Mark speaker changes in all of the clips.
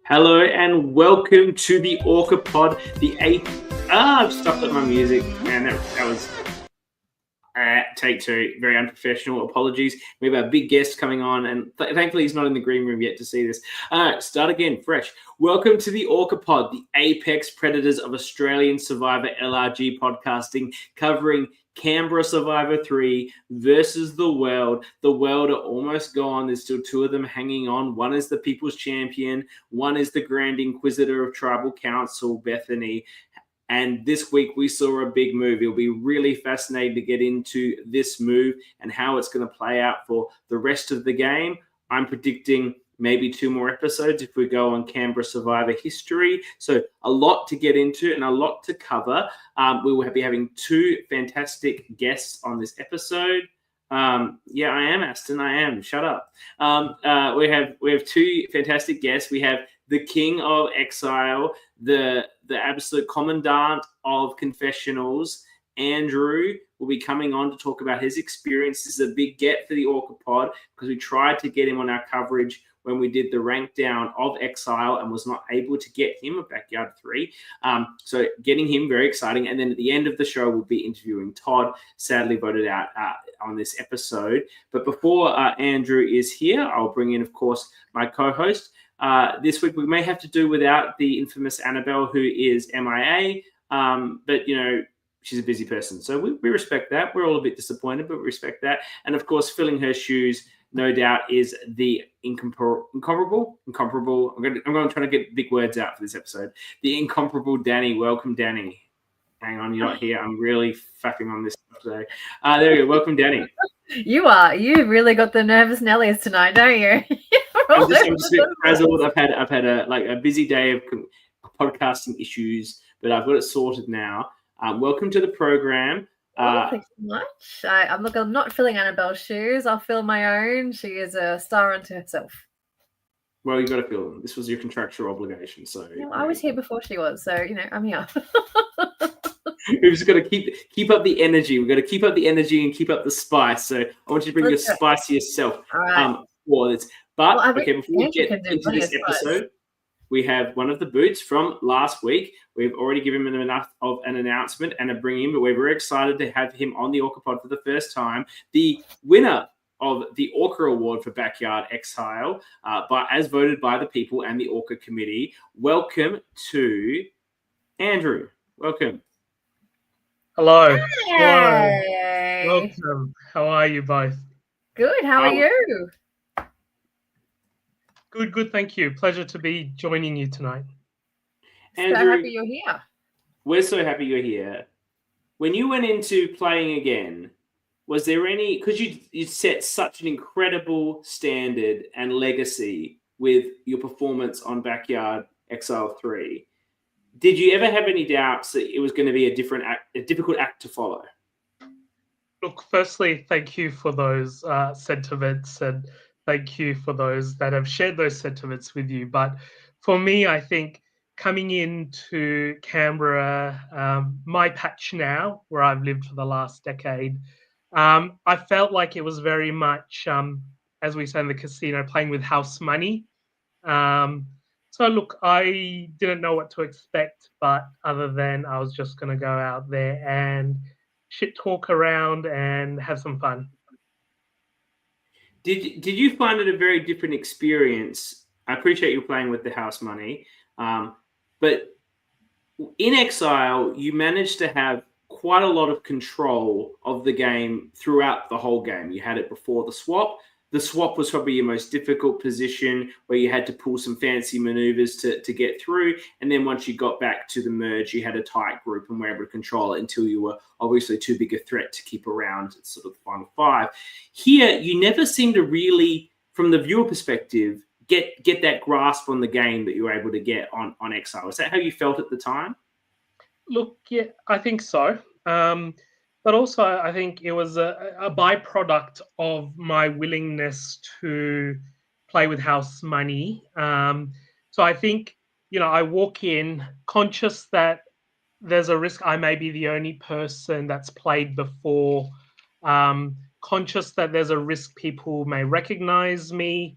Speaker 1: Hello and welcome to the ORCA pod, the eighth. I've stopped at my music, man. That was take two. Very unprofessional. Apologies. We have a big guest coming on, and thankfully he's not in the green room yet to see this. All right, start again, fresh. Welcome to the ORCA pod, the apex predators of Australian Survivor LRG podcasting, covering Canberra Survivor 3 versus the World. The World are almost gone. There's still two of them hanging on. One is the People's Champion. One is the Grand Inquisitor of Tribal Council, Bethany. And this week we saw a big move. It'll be really fascinating to get into this move and how it's going to play out for the rest of the game. I'm predicting maybe 2 more episodes if we go on Canberra Survivor history. So a lot to get into and a lot to cover. We will be having 2 fantastic guests on this episode. Yeah, I am, Aston. I am. Shut up. We have 2 fantastic guests. We have the King of Exile, the absolute commandant of Confessionals, Andrew, will be coming on to talk about his experience. This is a big get for the ORCA pod because we tried to get him on our coverage when we did the rank down of Exile and was not able to get him at Backyard 3. So getting him, very exciting. And then at the end of the show, we'll be interviewing Todd, sadly voted out on this episode. But before Andrew is here, I'll bring in, of course, my co-host. This week, we may have to do without the infamous Annabel, who is MIA. But, you know, she's a busy person. So we respect that. We're all a bit disappointed, but we respect that. And, of course, filling her shoes, no doubt, is the incomparable. I'm going to try to get big words out for this episode. The incomparable Dani. Welcome, Dani. Hang on, you're not here. I'm really faffing on this today. There we go. Welcome, Dani.
Speaker 2: You are. You really got the nervous Nellies tonight, don't you?
Speaker 1: I'm just a bit frazzled. I've had a busy day of podcasting issues, but I've got it sorted now. Welcome to the program.
Speaker 2: Thanks so much. I'm not filling Annabelle's shoes. I'll fill my own. She is a star unto herself.
Speaker 1: Well, you've got to fill them. This was your contractual obligation. So
Speaker 2: I was here before she was, so I'm here.
Speaker 1: We've just got to keep up the energy. We've got to keep up the energy and keep up the spice. So I want you to bring your spiciest self for this. But before we get into this episode, we have one of the boots from last week. We've already given him enough of an announcement and a bring in, but we're very excited to have him on the ORCA pod for the first time. The winner of the ORCA Award for Backyard Exile, as voted by the people and the ORCA committee. Welcome to Andrew. Welcome.
Speaker 3: Hello.
Speaker 2: Hey.
Speaker 3: Hello. Welcome. How are you both?
Speaker 2: Good. How are you?
Speaker 3: Good. Thank you. Pleasure to be joining you tonight.
Speaker 1: Andrew,
Speaker 2: so happy you're here.
Speaker 1: We're so happy you're here. When you went into playing again, was there any, because you set such an incredible standard and legacy with your performance on Backyard Exile 3, did you ever have any doubts that it was going to be a difficult act to follow?
Speaker 3: Look, firstly, thank you for those sentiments, and thank you for those that have shared those sentiments with you. But for me, I think coming into Canberra, my patch now, where I've lived for the last decade, I felt like it was very much, as we say in the casino, playing with house money. So look, I didn't know what to expect, but other than I was just going to go out there and shit talk around and have some fun.
Speaker 1: Did you find it a very different experience? I appreciate you playing with the house money, but in Exile, you managed to have quite a lot of control of the game throughout the whole game. You had it before the swap. The swap was probably your most difficult position, where you had to pull some fancy maneuvers to get through. And then once you got back to the merge, you had a tight group and were able to control it until you were obviously too big a threat to keep around sort of the final 5. Here, you never seem to really, from the viewer perspective, get that grasp on the game that you were able to get on Exile. Is that how you felt at the time?
Speaker 3: Look, yeah, I think so. But also, I think it was a byproduct of my willingness to play with house money. So I think, I walk in conscious that there's a risk I may be the only person that's played before, conscious that there's a risk people may recognize me.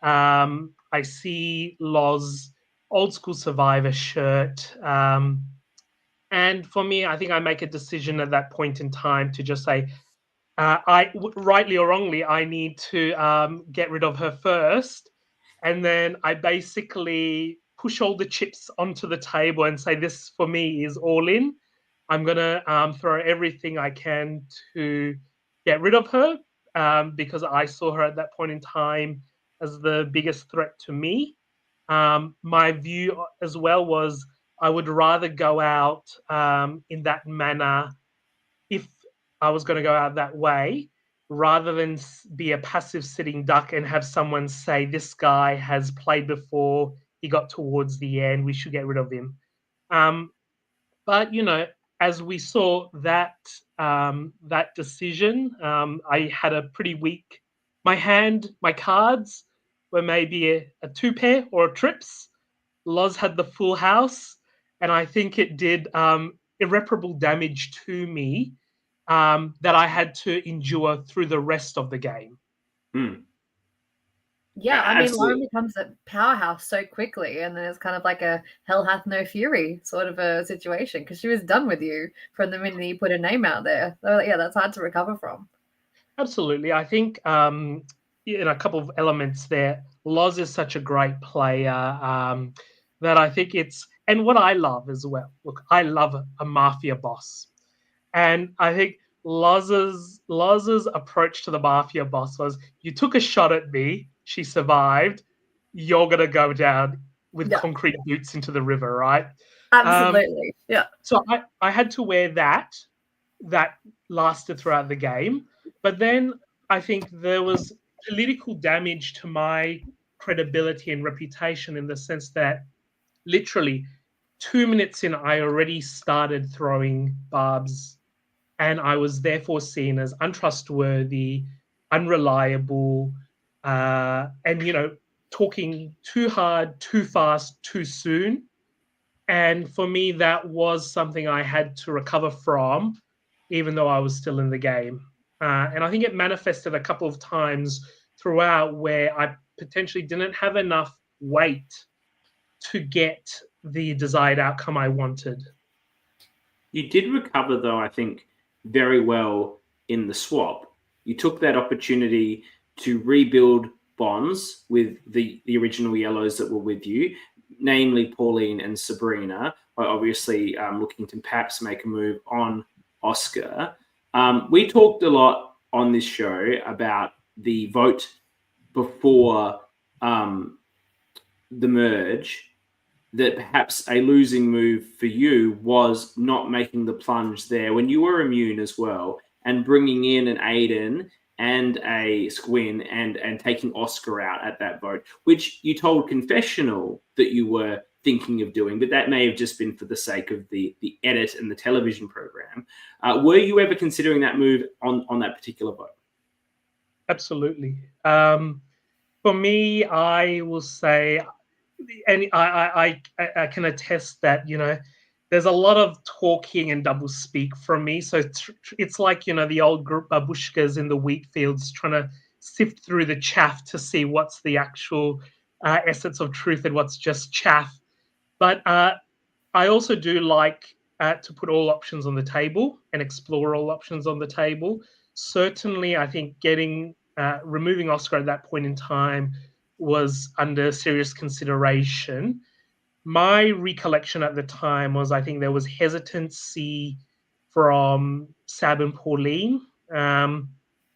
Speaker 3: I see Loz old school Survivor shirt. And for me, I think I make a decision at that point in time to just say, rightly or wrongly, I need to get rid of her first. And then I basically push all the chips onto the table and say, this for me is all in. I'm going to throw everything I can to get rid of her because I saw her at that point in time as the biggest threat to me. My view as well was I would rather go out in that manner if I was going to go out that way, rather than be a passive sitting duck and have someone say, this guy has played before, he got towards the end, we should get rid of him. But, as we saw that decision, I had a pretty weak, my cards were maybe a two pair or a trips. Loz had the full house, and I think it did irreparable damage to me that I had to endure through the rest of the game.
Speaker 2: Yeah, I mean,
Speaker 1: Absolutely.
Speaker 2: Lauren becomes a powerhouse so quickly, and then it's kind of like a hell hath no fury sort of a situation because she was done with you from the minute you put her name out there. So, yeah, that's hard to recover from.
Speaker 3: Absolutely. I think in a couple of elements there, Loz is such a great player that I think and what I love as well. Look, I love a mafia boss. And I think Loz's approach to the mafia boss was, you took a shot at me, she survived, you're going to go down with concrete boots into the river, right?
Speaker 2: Absolutely, yeah.
Speaker 3: So I had to wear that lasted throughout the game. But then I think there was political damage to my credibility and reputation in the sense that literally 2 minutes in, I already started throwing barbs, and I was therefore seen as untrustworthy, unreliable, and, talking too hard, too fast, too soon. And for me, that was something I had to recover from, even though I was still in the game. And I think it manifested a couple of times throughout where I potentially didn't have enough weight to get the desired outcome I wanted.
Speaker 1: You did recover, though, I think, very well in the swap. You took that opportunity to rebuild bonds with the original yellows that were with you, namely Pauline and Sabrina, obviously looking to perhaps make a move on Oscar. We talked a lot on this show about the vote before the merge, that perhaps a losing move for you was not making the plunge there when you were immune as well, and bringing in an Aiden and a Squin and taking Oscar out at that vote, which you told Confessional that you were thinking of doing, but that may have just been for the sake of the edit and the television program. Were you ever considering that move on that particular vote?
Speaker 3: Absolutely. For me, I will say, and I can attest that, there's a lot of talking and double speak from me. So it's like, the old group babushkas in the wheat fields trying to sift through the chaff to see what's the actual essence of truth and what's just chaff. But I also do like to put all options on the table and explore all options on the table. Certainly, I think removing Oscar at that point in time was under serious consideration. My recollection at the time was, I think there was hesitancy from Sab and Pauline,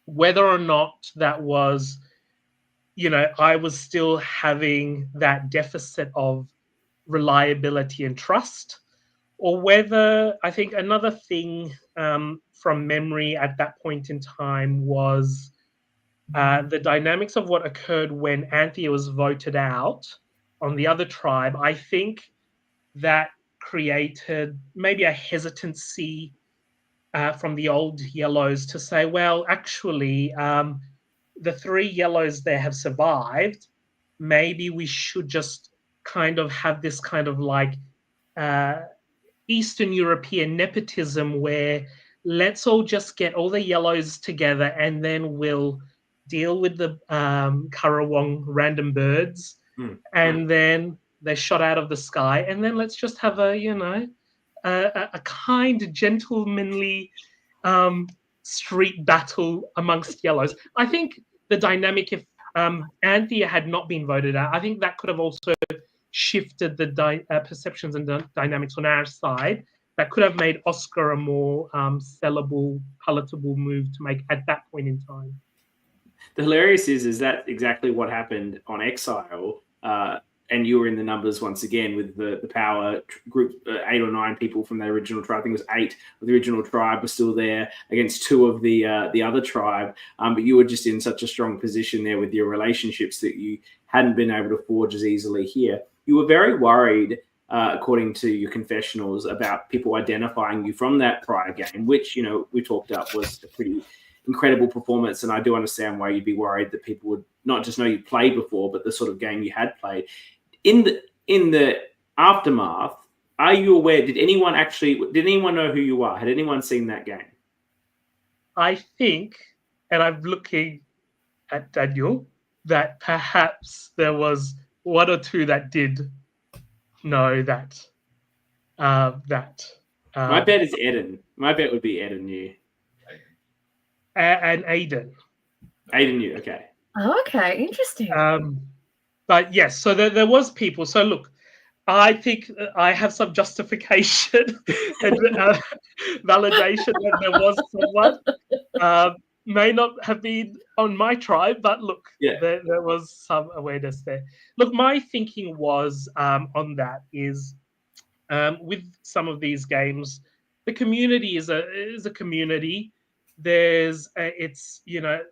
Speaker 3: whether or not that was, I was still having that deficit of reliability and trust, or whether, I think another thing from memory at that point in time was the dynamics of what occurred when Anthea was voted out on the other tribe. I think that created maybe a hesitancy from the old yellows to say, well, actually, the three yellows there have survived. Maybe we should just kind of have this kind of like Eastern European nepotism where let's all just get all the yellows together and then we'll deal with the Currawong random birds. And then they shot out of the sky, and then let's just have a kind, gentlemanly street battle amongst yellows. I think the dynamic, if Anthea had not been voted out, I think that could have also shifted the perceptions and dynamics on our side. That could have made Oscar a more sellable, palatable move to make at that point in time.
Speaker 1: The hilarious is that exactly what happened on Exile, and you were in the numbers once again with the power group, 8 or 9 people from the original tribe. I think it was 8 of the original tribe were still there against 2 of the other tribe. But you were just in such a strong position there with your relationships that you hadn't been able to forge as easily here. You were very worried, according to your confessionals, about people identifying you from that prior game, which, we talked up was a pretty incredible performance. And I do understand why you'd be worried that people would not just know you played before, but the sort of game you had played. In the aftermath, are you aware, did anyone know who you are? Had anyone seen that game?
Speaker 3: I think, and I'm looking at Daniel, that perhaps there was 1 or 2 that did know that.
Speaker 1: My bet is Eden. My bet would be Eden knew.
Speaker 3: And Aiden.
Speaker 1: Aiden knew, okay.
Speaker 2: Oh, okay, interesting.
Speaker 3: But yes, so there was people. So look, I think I have some justification and validation that there was someone. May not have been on my tribe, but look, there was some awareness there. Look, my thinking was on that is with some of these games, the community is a community. It's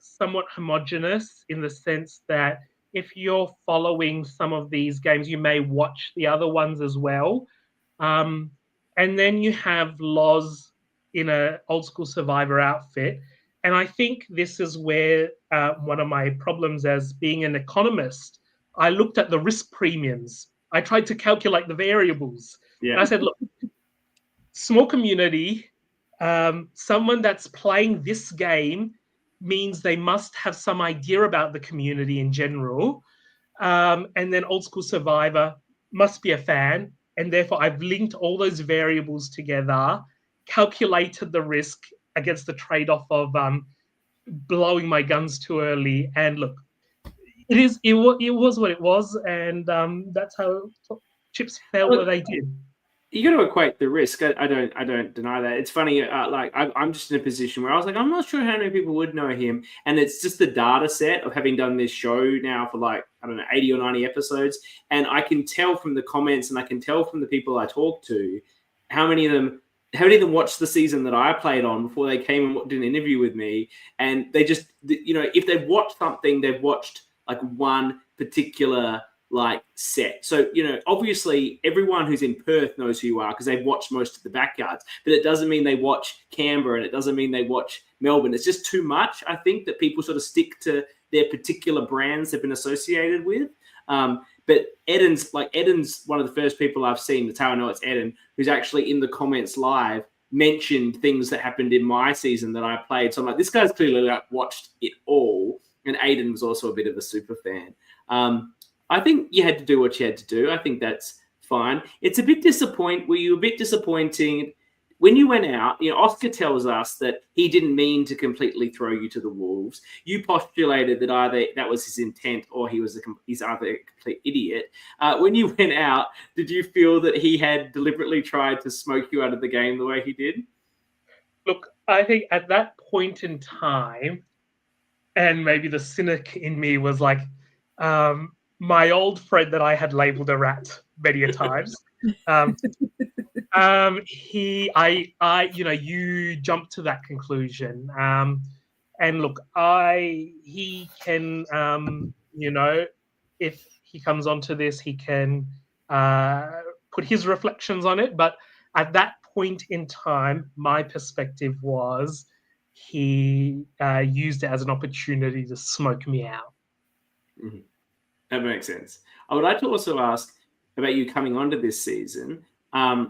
Speaker 3: somewhat homogenous in the sense that if you're following some of these games, you may watch the other ones as well. And then you have Loz in an old school Survivor outfit. And I think this is where one of my problems as being an economist, I looked at the risk premiums. I tried to calculate the variables. Yeah. And I said, look, small community, someone that's playing this game means they must have some idea about the community in general. And then old school Survivor must be a fan. And therefore, I've linked all those variables together, calculated the risk against the trade-off of blowing my guns too early. And look, it was what it was. And that's how chips fell where they did.
Speaker 1: You got to equate the risk. I don't deny that. It's funny. I'm just in a position where I was like, I'm not sure how many people would know him, and it's just the data set of having done this show now for 80 or 90 episodes, and I can tell from the comments and I can tell from the people I talk to how many of them watched the season that I played on before they came and did an interview with me, and they just if they've watched something, they've watched one particular set. So, obviously everyone who's in Perth knows who you are because they've watched most of the backyards, but it doesn't mean they watch Canberra and it doesn't mean they watch Melbourne. It's just too much. I think that people sort of stick to their particular brands they've been associated with. But Eden's one of the first people I've seen, that's how I know it's Eden, who's actually in the comments live mentioned things that happened in my season that I played. So I'm like, this guy's clearly watched it all. And Aiden was also a bit of a super fan. I think you had to do what you had to do. I think that's fine. It's a bit disappointing. Were you a bit disappointing when you went out? Oscar tells us that he didn't mean to completely throw you to the wolves. You postulated that either that was his intent or he's either a complete idiot. When you went out, did you feel that he had deliberately tried to smoke you out of the game the way he did?
Speaker 3: Look, I think at that point in time, and maybe the cynic in me was like, my old friend that I had labeled a rat many a times. You jumped to that conclusion. And look, he can, if he comes onto this, he can put his reflections on it. But at that point in time, my perspective was he used it as an opportunity to smoke me out.
Speaker 1: Mm-hmm. That makes sense. I would like to also ask about you coming onto this season. I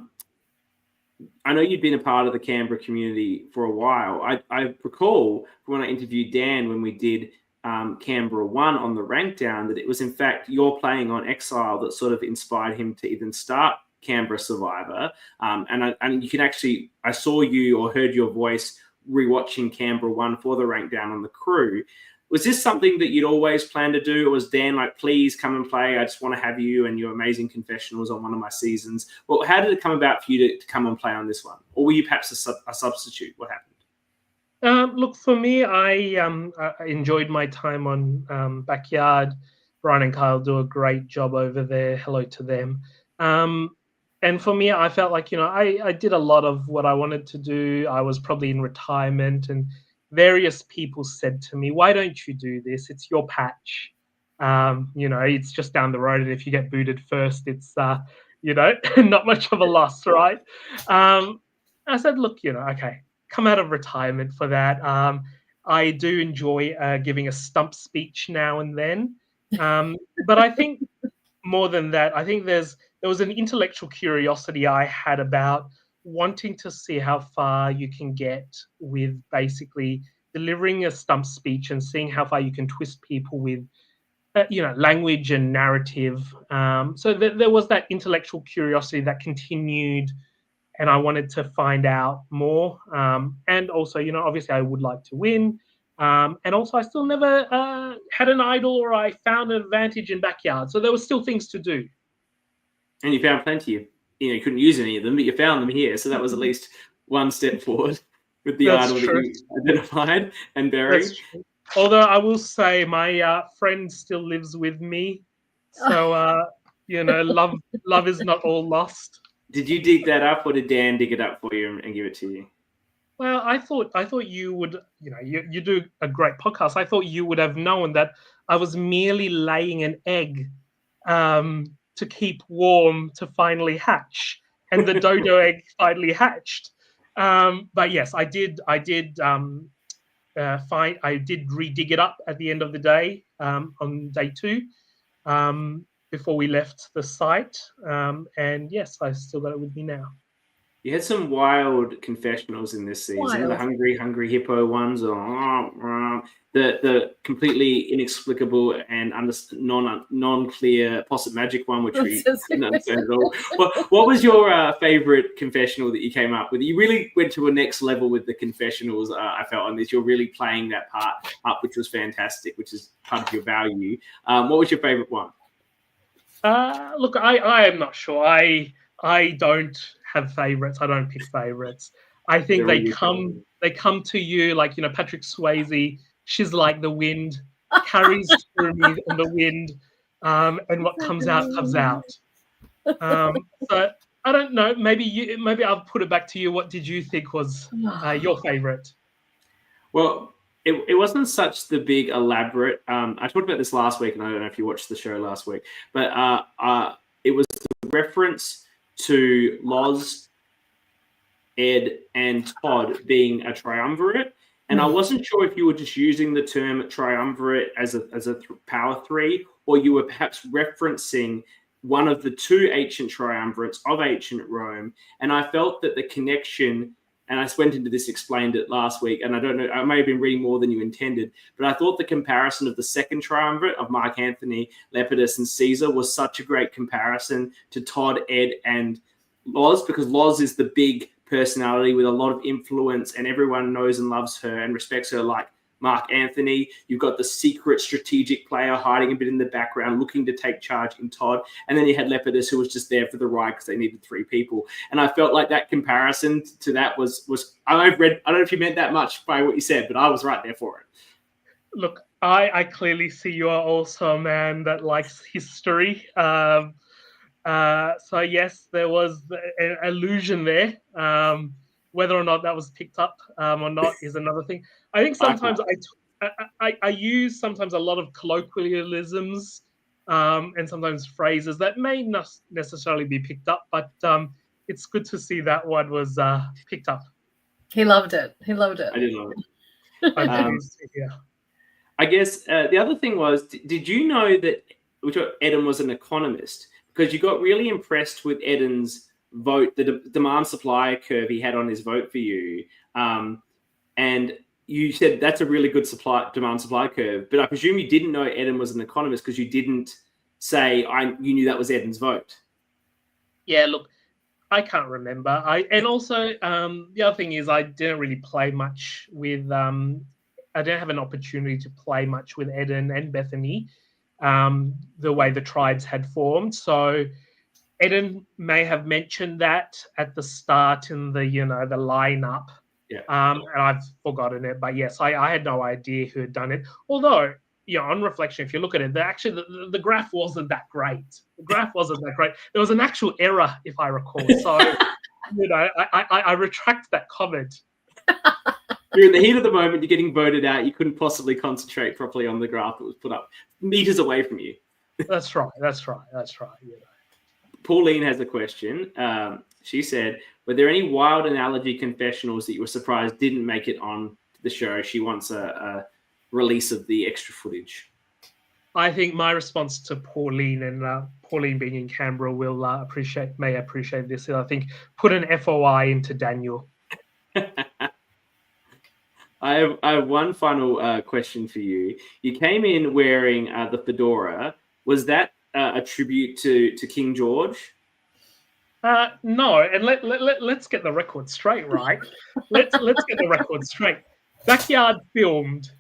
Speaker 1: know you've been a part of the Canberra community for a while. I recall when I interviewed Dan when we did Canberra 1 on the rank down, that it was in fact your playing on Exile that sort of inspired him to even start Canberra Survivor. And you can actually, I saw you or heard your voice rewatching Canberra 1 for the rank down on the crew. Was this something that you'd always planned to do, or was Dan like, please come and play, I just want to have you and your amazing confessionals on one of my seasons? Well, how did it come about for you to come and play on this one? Or were you perhaps a substitute? What happened?
Speaker 3: Look, for me, I enjoyed my time on Backyard. Brian and Kyle do a great job over there. Hello to them. And for me, I felt like, I did a lot of what I wanted to do. I was probably in retirement, and various people said to me, why don't you do this? It's your patch. It's just down the road. And if you get booted first, it's, not much of a loss, right? I said, look, okay, come out of retirement for that. I do enjoy giving a stump speech now and then. But I think more than that, I think there was an intellectual curiosity I had about wanting to see how far you can get with basically delivering a stump speech and seeing how far you can twist people with, language and narrative. So there was that intellectual curiosity that continued, and I wanted to find out more. And also, obviously I would like to win. And also I still never had an idol, or I found an advantage in Backyard. So there were still things to do. And
Speaker 1: you found plenty. You couldn't use any of them, but you found them here. So that was at least one step forward with the idol that you identified and buried.
Speaker 3: Although I will say my friend still lives with me. So, love is not all lost.
Speaker 1: Did you dig that up, or did Dan dig it up for you and give it to you?
Speaker 3: Well, I thought you would, you do a great podcast. I thought you would have known that I was merely laying an egg to keep warm to finally hatch, and the dodo egg finally hatched. But yes, I did re-dig it up at the end of the day on day 2 before we left the site. And yes, I still got it with me now.
Speaker 1: You had some wild confessionals in this season. The hungry hippo ones, or the completely inexplicable and non-clear possum magic one, which we didn't understand at all. What was your favorite confessional that you came up with? You really went to a next level with the confessionals. I felt on this, you're really playing that part up, which was fantastic, which is part of your value. What was your favorite one?
Speaker 3: Look, I am not sure. I don't have favorites. I don't pick favorites. I think they come to you like, Patrick Swayze. She's like the wind, carries through me in the wind, and what comes out comes out. So I don't know. Maybe I'll put it back to you. What did you think was your favorite?
Speaker 1: Well, it wasn't such the big elaborate. I talked about this last week, and I don't know if you watched the show last week, but it was the reference to Loz, Ed, and Todd being a triumvirate. And I wasn't sure if you were just using the term triumvirate as a power 3, or you were perhaps referencing one of the 2 ancient triumvirates of ancient Rome. And I felt that the connection, and I went into this, explained it last week, and I don't know, I may have been reading more than you intended, but I thought the comparison of the second triumvirate of Mark Antony, Lepidus, and Caesar was such a great comparison to Todd, Ed, and Loz, because Loz is the big personality with a lot of influence, and everyone knows and loves her and respects her like Mark Antony. You've got the secret strategic player hiding a bit in the background, looking to take charge in Todd. And then you had Lepidus, who was just there for the ride because they needed 3 people. And I felt like that comparison to that was I don't know if you meant that much by what you said, but I was right there for it.
Speaker 3: Look, I clearly see you are also a man that likes history. So yes, there was an allusion there. Whether or not that was picked up or not is another thing. I think sometimes I use sometimes a lot of colloquialisms and sometimes phrases that may not necessarily be picked up, but it's good to see that one was picked up.
Speaker 2: He loved it.
Speaker 1: I did love it. I guess the other thing was, did you know that Eden was an economist? Because you got really impressed with Eden's vote, the demand supply curve he had on his vote for you. And you said that's a really good demand supply curve, but I presume you didn't know Eden was an economist because you didn't say you knew that was Eden's vote.
Speaker 3: Yeah, look, I can't remember. And also the other thing is I didn't really play much with. I didn't have an opportunity to play much with Eden and Bethany, the way the tribes had formed. So Eden may have mentioned that at the start in the the lineup.
Speaker 1: Yeah.
Speaker 3: And I've forgotten it, but yes, I had no idea who had done it. Although, on reflection, if you look at it, the graph wasn't that great. The graph wasn't that great. There was an actual error, if I recall. So, I retract that comment.
Speaker 1: You're in the heat of the moment. You're getting voted out. You couldn't possibly concentrate properly on the graph that was put up meters away from you.
Speaker 3: That's right.
Speaker 1: Pauline has a question. She said, were there any wild analogy confessionals that you were surprised didn't make it on the show? She wants a release of the extra footage.
Speaker 3: I think my response to Pauline, and Pauline being in Canberra may appreciate this. I think put an FOI into Daniel.
Speaker 1: I have one final question for you. You came in wearing the fedora. Was that a tribute to King George?
Speaker 3: No, and let's get the record straight, right? Let's get the record straight. Backyard filmed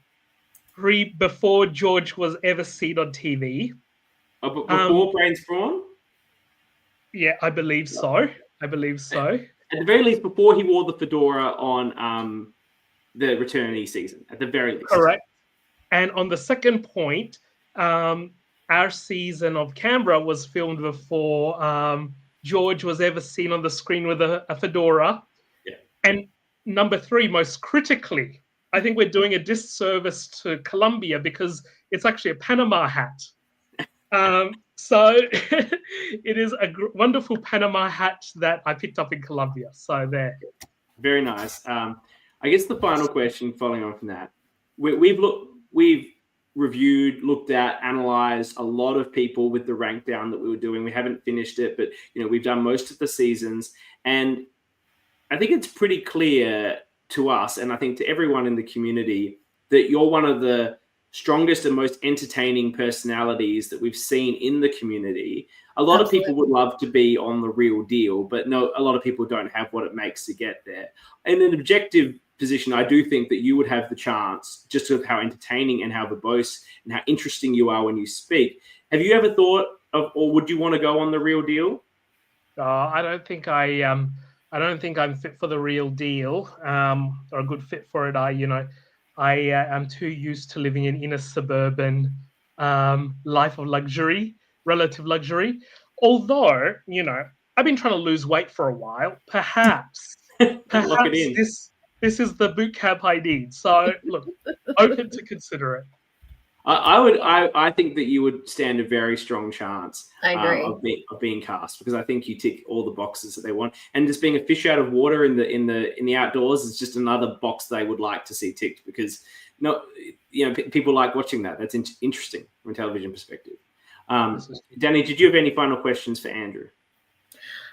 Speaker 3: before George was ever seen on TV.
Speaker 1: Before Brain Sprawn?
Speaker 3: Yeah, I believe so. At
Speaker 1: the very least, before he wore the fedora on the Return of the season. At the very least.
Speaker 3: Correct. And on the second point, our season of Canberra was filmed before George was ever seen on the screen with a fedora.
Speaker 1: Yeah.
Speaker 3: And number 3, most critically, I think we're doing a disservice to Colombia because it's actually a Panama hat. So it is a wonderful Panama hat that I picked up in Colombia. So there.
Speaker 1: Very nice. I guess the final question following on from that, we've reviewed, looked at, analyzed a lot of people with the rank down that we were doing. We haven't finished it, but we've done most of the seasons, and I think it's pretty clear to us, and I think to everyone in the community, that you're one of the strongest and most entertaining personalities that we've seen in the community. A lot of people would love to be on The Real Deal, but no, a lot of people don't have what it makes to get there. In an objective position, I do think that you would have the chance, just with how entertaining and how verbose and how interesting you are when you speak. Have you ever thought of, or would you want to go on The Real Deal?
Speaker 3: I don't think I'm fit for The Real Deal, or a good fit for it. I am too used to living in inner suburban life of luxury, relative luxury. Although, I've been trying to lose weight for a while. Perhaps
Speaker 1: Lock it in.
Speaker 3: This is the boot camp I need. So look, open to consider it.
Speaker 1: I think that you would stand a very strong chance
Speaker 2: of
Speaker 1: being cast, because I think you tick all the boxes that they want, and just being a fish out of water in the outdoors is just another box they would like to see ticked, because people like watching that. That's interesting from a television perspective. Danny, did you have any final questions for Andrew?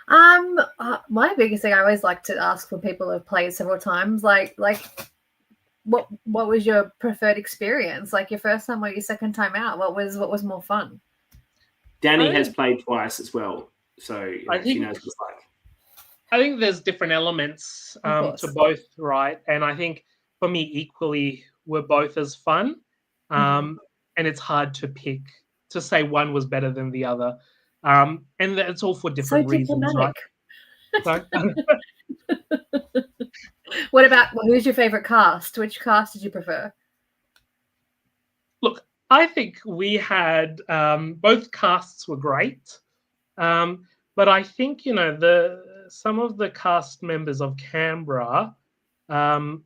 Speaker 2: My biggest thing I always like to ask when people have played several times, like what was your preferred experience? Like your first time or your second time out? What was more fun?
Speaker 1: Danny has played twice as well, so she knows what it's like.
Speaker 3: I think there's different elements to both, right? And I think for me, equally, were both as fun. And it's hard to pick, to say one was better than the other. And it's all for different reasons, right? So,
Speaker 2: what about, who's your favorite cast? Which cast did you prefer?
Speaker 3: Look, I think we had both casts were great, but I think some of the cast members of Canberra, I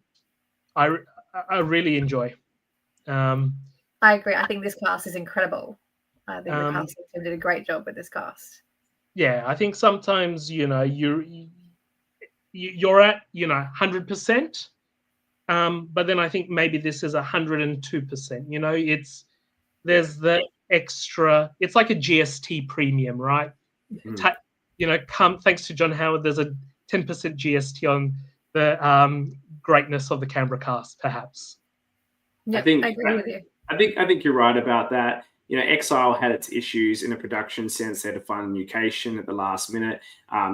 Speaker 3: really enjoy.
Speaker 2: I agree. I think this cast is incredible. I think the casting team did a great job with this cast.
Speaker 3: Yeah, I think sometimes you're at 100%, but then I think maybe this is 102%. There's the extra. It's like a GST premium, right?
Speaker 1: Mm-hmm.
Speaker 3: Thanks to John Howard, there's a 10% GST on the greatness of the Canberra cast, perhaps.
Speaker 2: Yeah, I agree with you.
Speaker 1: I think you're right about that. You know, Exile had its issues in a production sense. They had to find a new location at the last minute.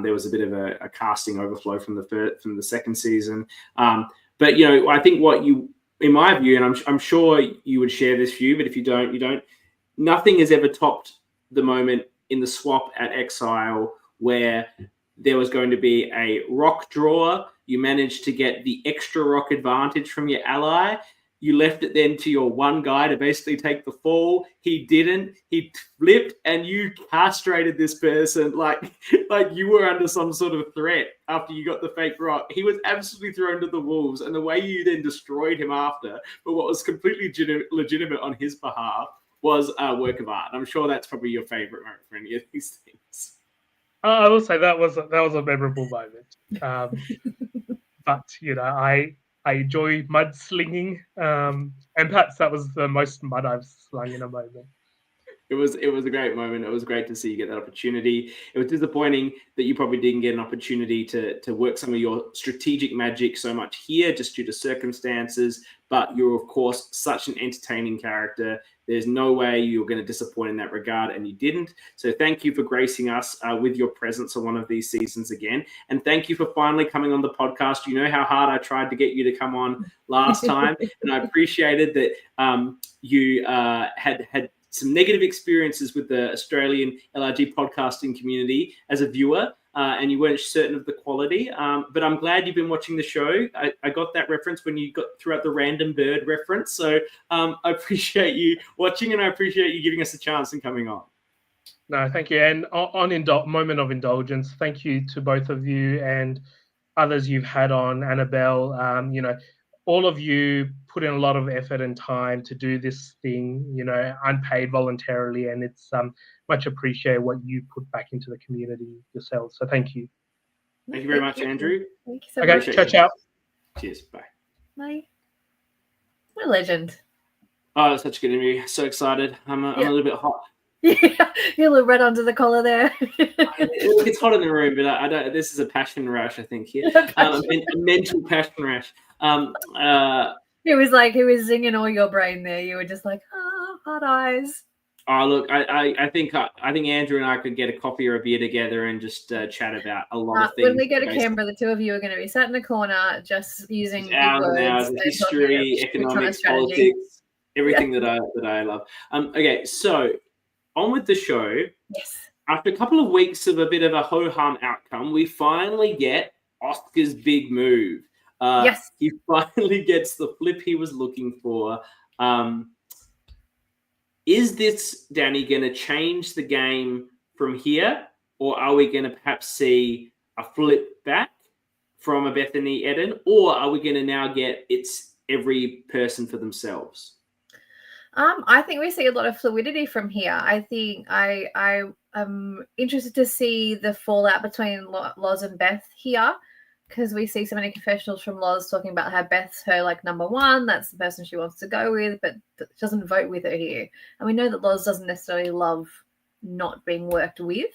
Speaker 1: There was a bit of a casting overflow from the second season. But you know, I think in my view, and I'm sure you would share this view, but if you don't, you don't. Nothing has ever topped the moment in the swap at Exile where there was going to be a rock draw. You managed to get the extra rock advantage from your ally. You left it then to your one guy to basically take the fall. He didn't. He flipped, and you castrated this person like you were under some sort of threat after you got the fake rock. He was absolutely thrown to the wolves, and the way you then destroyed him after, but what was completely legitimate on his behalf, was a work of art. I'm sure that's probably your favorite moment for any of these things.
Speaker 3: I will say that was a memorable moment. But you know, I enjoy mudslinging, and perhaps that was the most mud I've slung in a moment.
Speaker 1: It was a great moment. It was great to see you get that opportunity. It was disappointing that you probably didn't get an opportunity to work some of your strategic magic so much here, just due to circumstances. But you're, of course, such an entertaining character. There's no way you're going to disappoint in that regard, and you didn't. So thank you for gracing us with your presence on one of these seasons again. And thank you for finally coming on the podcast. You know how hard I tried to get you to come on last time, and I appreciated that you had some negative experiences with the Australian LRG podcasting community as a viewer, and you weren't certain of the quality. But I'm glad you've been watching the show. I got that reference when you got throughout the random bird reference. So I appreciate you watching, and I appreciate you giving us a chance and coming on.
Speaker 3: No, thank you. And on moment of indulgence, thank you to both of you and others you've had on, Annabel. You know, all of you put in a lot of effort and time to do this thing, you know, unpaid voluntarily, and it's much appreciated what you put back into the community yourselves. So thank you.
Speaker 1: Thank you very much, Andrew.
Speaker 2: Thank you so much.
Speaker 3: Okay, ciao.
Speaker 1: Cheers. Bye.
Speaker 2: Bye. What a legend.
Speaker 1: Oh, that's such a good interview. So excited. I'm a little bit hot.
Speaker 2: Yeah, you're a little red under the collar there.
Speaker 1: It's hot in the room, but I don't. This is a passion rash, I think. Here, a mental passion rash.
Speaker 2: It was zinging all your brain there. You were just like, hot eyes.
Speaker 1: Oh, look, I think Andrew and I could get a coffee or a beer together and just chat about a lot of things.
Speaker 2: When we go to Canberra, the two of you are going to be sat in a corner just using big words
Speaker 1: and hours of history, economics, politics, everything that I love. Okay, so on with the show.
Speaker 2: Yes.
Speaker 1: After a couple of weeks of a bit of a ho-hum outcome, we finally get Oscar's big move.
Speaker 2: Yes.
Speaker 1: He finally gets the flip he was looking for. Is this, Dani, going to change the game from here? Or are we going to perhaps see a flip back from a Bethany Eden? Or are we going to now get it's every person for themselves?
Speaker 2: I think we see a lot of fluidity from here. I think I am interested to see the fallout between Loz and Beth here, because we see so many confessionals from Loz talking about how Beth's her number one. That's the person she wants to go with, but doesn't vote with her here. And we know that Loz doesn't necessarily love not being worked with.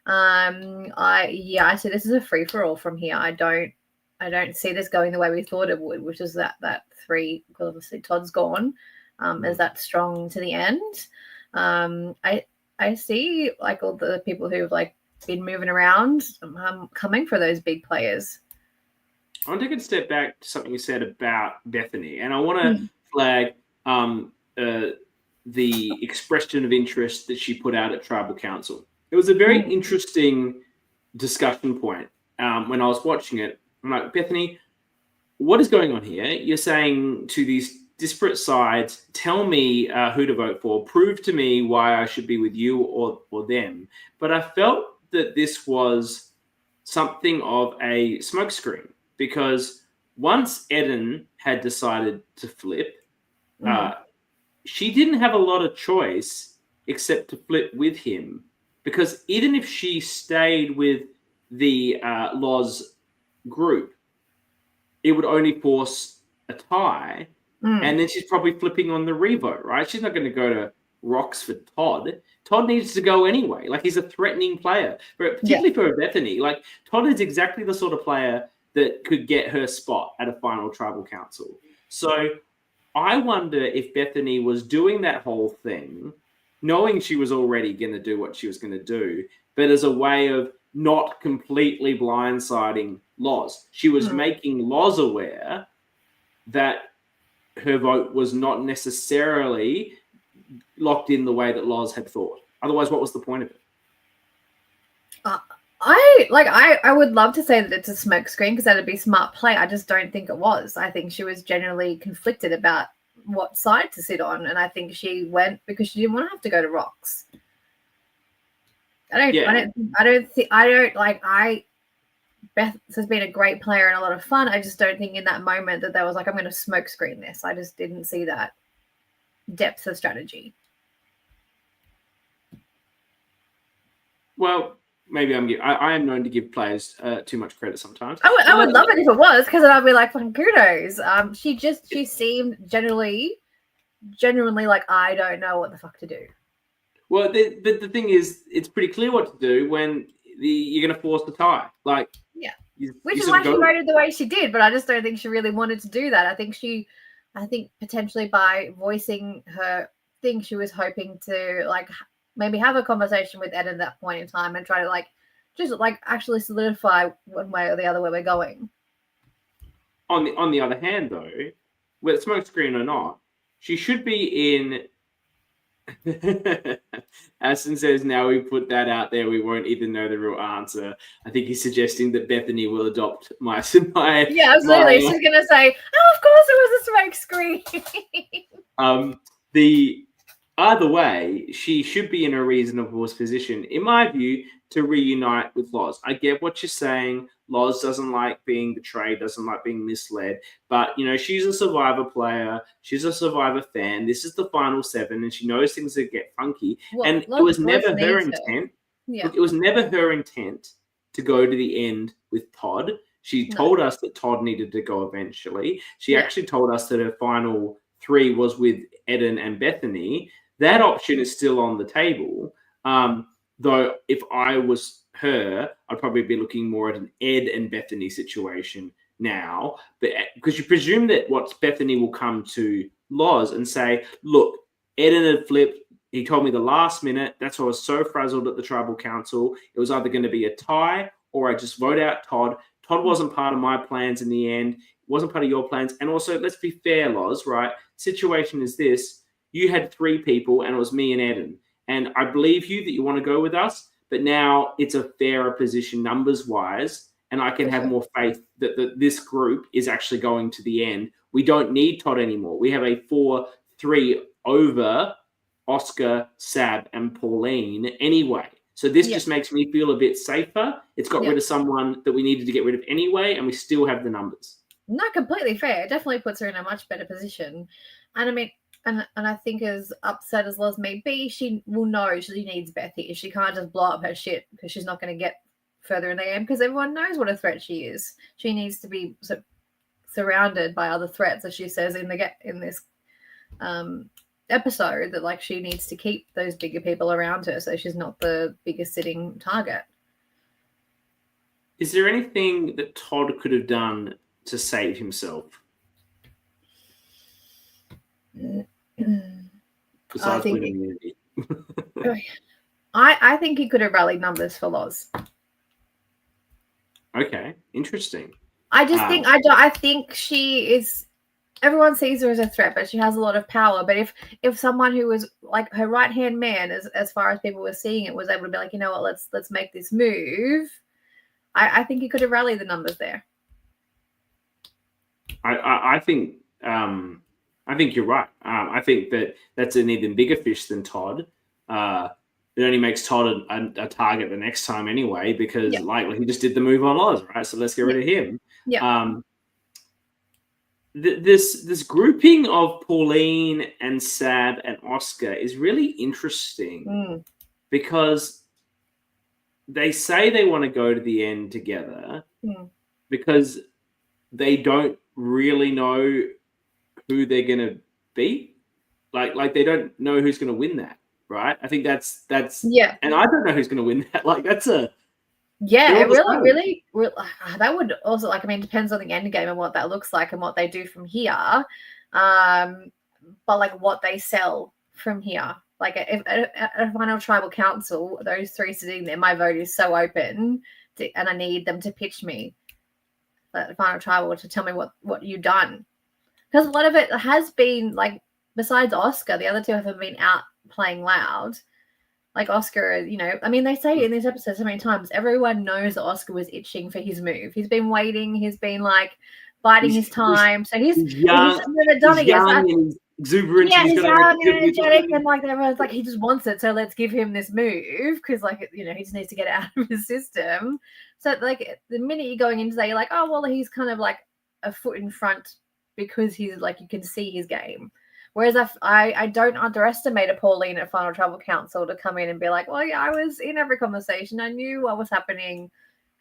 Speaker 2: I see this as a free for all from here. I don't see this going the way we thought it would, which is that three. Because obviously Todd's gone. Is that strong to the end? I see all the people who've been moving around coming for those big players.
Speaker 1: I want to take a step back to something you said about Bethany, and I want to flag the expression of interest that she put out at Tribal Council. It was a very interesting discussion point. When I was watching it, I'm like, Bethany, what is going on here? You're saying to these disparate sides, tell me who to vote for, prove to me why I should be with you or them. But I felt that this was something of a smokescreen, because once Eden had decided to flip, she didn't have a lot of choice except to flip with him, because even if she stayed with the Loz group, it would only force a tie. And then she's probably flipping on the revote, right? She's not going to go to rocks for Todd. Todd needs to go anyway. He's a threatening player, but particularly for Bethany. Todd is exactly the sort of player that could get her spot at a final tribal council. So I wonder if Bethany was doing that whole thing, knowing she was already going to do what she was going to do, but as a way of not completely blindsiding Loz. She was making Loz aware that her vote was not necessarily locked in the way that Loz had thought. Otherwise, what was the point of it?
Speaker 2: I would love to say that it's a smokescreen because that'd be smart play. I just don't think it was. I think she was generally conflicted about what side to sit on, and I think she went because she didn't want to have to go to Rocks. Beth has been a great player and a lot of fun. I just don't think in that moment that there was like, I'm going to smoke screen this. I just didn't see that depth of strategy.
Speaker 1: Well, maybe I am known to give players too much credit sometimes.
Speaker 2: I would love it if it was, because then I'd be like, fucking kudos. She seemed genuinely like, I don't know what the fuck to do.
Speaker 1: Well, the thing is, it's pretty clear what to do when you're going to force the tie. Like,
Speaker 2: yeah, which is why she voted the way she did. But I just don't think she really wanted to do that. I think potentially by voicing her thing, she was hoping to like maybe have a conversation with Ed at that point in time and try to just actually solidify one way or the other where we're going.
Speaker 1: On the other hand, though, whether smokescreen or not, she should be in. Aston says, now we put that out there, we won't even know the real answer. I think he's suggesting that Bethany will adopt my
Speaker 2: yeah, absolutely. She's going to say, oh, of course it was a smoke screen.
Speaker 1: Either way, she should be in a reasonable position, in my view, to reunite with Loz. I get what you're saying. Loz doesn't like being betrayed, doesn't like being misled. But, she's a Survivor player. She's a Survivor fan. This is the final 7, and she knows things that get funky. Well, and it was never her intent. Yeah. Look, it was never her intent to go to the end with Todd. She told us that Todd needed to go eventually. She actually told us that her final 3 was with Eden and Bethany. That option is still on the table. Though if I was her, I'd probably be looking more at an Ed and Bethany situation now. But because you presume that Bethany will come to Loz and say, look, Eden had flipped. He told me the last minute. That's why I was so frazzled at the tribal council. It was either going to be a tie or I just vote out Todd. Todd wasn't part of my plans in the end. It wasn't part of your plans. And also, let's be fair, Loz, right? Situation is this. You had 3 people and it was me and Eden. And I believe you that you want to go with us, but now it's a fairer position numbers-wise, and I can have more faith that this group is actually going to the end. We don't need Todd anymore. We have a 4-3 over Oscar, Sab, and Pauline anyway. So this just makes me feel a bit safer. It's got rid of someone that we needed to get rid of anyway, and we still have the numbers.
Speaker 2: Not completely fair. It definitely puts her in a much better position. And I mean, and I think as upset as Loz may be, she will know she needs Bethy. She can't just blow up her shit because she's not going to get further in the game because everyone knows what a threat she is. She needs to be surrounded by other threats, as she says in this episode, that she needs to keep those bigger people around her so she's not the biggest sitting target.
Speaker 1: Is there anything that Todd could have done to save himself? Besides winning immunity.
Speaker 2: I think he could have rallied numbers for Loz.
Speaker 1: Okay, interesting.
Speaker 2: I just think I think she is. Everyone sees her as a threat, but she has a lot of power. But if someone who was like her right hand man, as far as people were seeing it, was able to be like, you know what, let's make this move. I think he could have rallied the numbers there.
Speaker 1: I think you're right. I think that's an even bigger fish than Todd. It only makes Todd a target the next time anyway, because he just did the move on Loz, right? So let's get rid of him.
Speaker 2: Yeah.
Speaker 1: This grouping of Pauline and Sab and Oscar is really interesting because they say they want to go to the end together because they don't really know who they're going to beat. Like they don't know who's going to win that, right? I think that's and I don't know who's going to win that.
Speaker 2: Yeah,
Speaker 1: They're
Speaker 2: it
Speaker 1: all the
Speaker 2: really,
Speaker 1: same.
Speaker 2: really, that would also, like, I mean, depends on the end game and what that looks like and what they do from here. But like what they sell from here. Like if a final tribal council, those three sitting there, my vote is so open, and I need them to pitch me the final tribal to tell me what you've done. Because a lot of it has been like, besides Oscar, the other two haven't been out playing loud. Like Oscar, you know, I mean, they say in this episode so many times, everyone knows that Oscar was itching for his move. He's been waiting. He's been like biding his time. So he's
Speaker 1: young.
Speaker 2: never done
Speaker 1: He's
Speaker 2: it yet.
Speaker 1: young and he's exuberant.
Speaker 2: Yeah,
Speaker 1: He's
Speaker 2: he's
Speaker 1: got
Speaker 2: young and energetic, and like everyone's like, he just wants it. So let's give him this move because, like, you know, he just needs to get it out of his system. So like the minute you're going into that, you're like, oh well, he's kind of like a foot in front because he's like, you can see his game. Whereas I don't underestimate a Pauline at Final Tribal Council to come in and be like, well, yeah, I was in every conversation. I knew what was happening.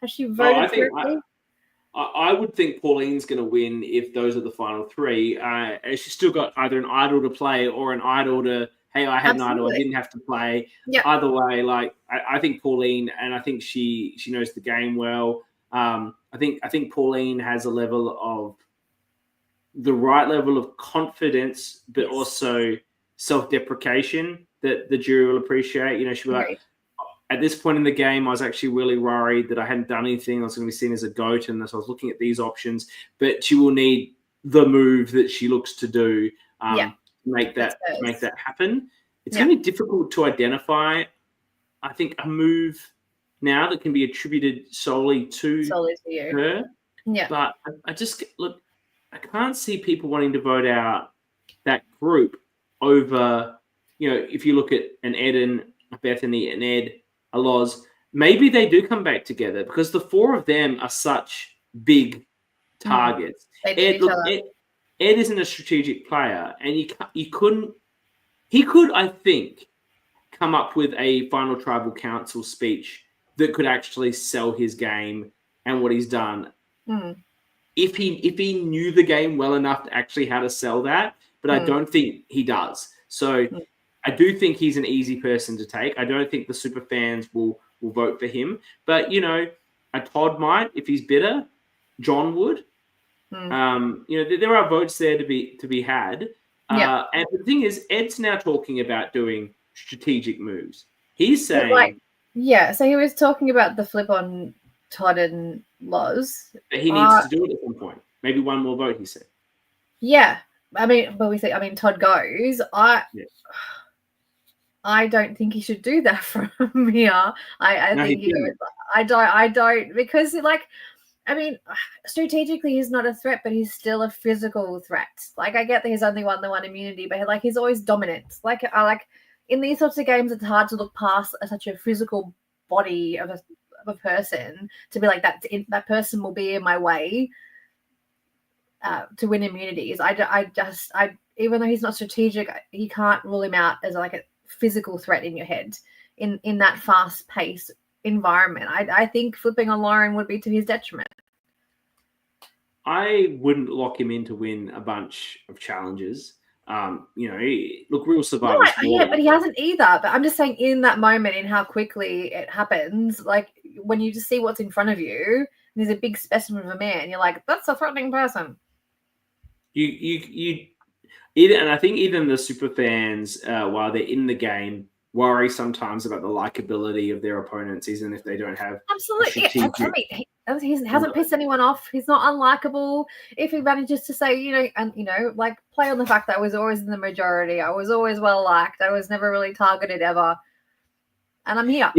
Speaker 2: Has she voted correctly?
Speaker 1: I would think Pauline's going to win if those are the final three. She's still got either an idol to play or an idol to, hey, I had an idol, I didn't have to play.
Speaker 2: Yeah.
Speaker 1: Either way, like I think Pauline, and I think she knows the game well. I think Pauline has a level of the right level of confidence, but also self-deprecation that the jury will appreciate. You know, she'll be like, at this point in the game, I was actually really worried that I hadn't done anything. I was going to be seen as a goat, and so I was looking at these options. But she will need the move that she looks to do to make that happen. It's going to be difficult to identify, I think, a move now that can be attributed solely to her.
Speaker 2: Yeah.
Speaker 1: But I just look. I can't see people wanting to vote out that group over, you know, if you look at an Ed and a Bethany and Ed, a Loz, maybe they do come back together because the four of them are such big targets. Ed isn't a strategic player, and he could, I think, come up with a final tribal council speech that could actually sell his game and what he's done. If he knew the game well enough to actually how to sell that, but I don't think he does. So I do think he's an easy person to take. I don't think the super fans will vote for him. But, you know, a Todd might if he's bitter. John would. You know, there are votes there to be had. And the thing is, Ed's now talking about doing strategic moves. He's saying...
Speaker 2: so he was talking about the flip on Todd and Loz.
Speaker 1: That he needs to do it at some point. Maybe one more vote, he said.
Speaker 2: Yeah. I mean, Todd goes. I don't think he should do that from here. I think he goes, I don't, because, like, I mean, strategically he's not a threat, but he's still a physical threat. Like, I get that he's only won the one immunity, but like he's always dominant. Like, in these sorts of games, it's hard to look past such a physical body of a person to be like that person will be in my way to win immunities. I even though he's not strategic, you can't rule him out as like a physical threat in your head in that fast-paced environment. I think flipping on Lauren would be to his detriment.
Speaker 1: I wouldn't lock him in to win a bunch of challenges. You know, look, Real Survivor.
Speaker 2: But he hasn't either. But I'm just saying, in that moment, in how quickly it happens, like when you just see what's in front of you, and there's a big specimen of a man, you're like, that's a threatening person.
Speaker 1: And I think even the super fans, while they're in the game, worry sometimes about the likability of their opponents, even if they don't have
Speaker 2: absolutely. He hasn't pissed anyone off. He's not unlikable. If he manages to say, you know, and you know, like play on the fact that I was always in the majority, I was always well liked, I was never really targeted ever, and I'm here.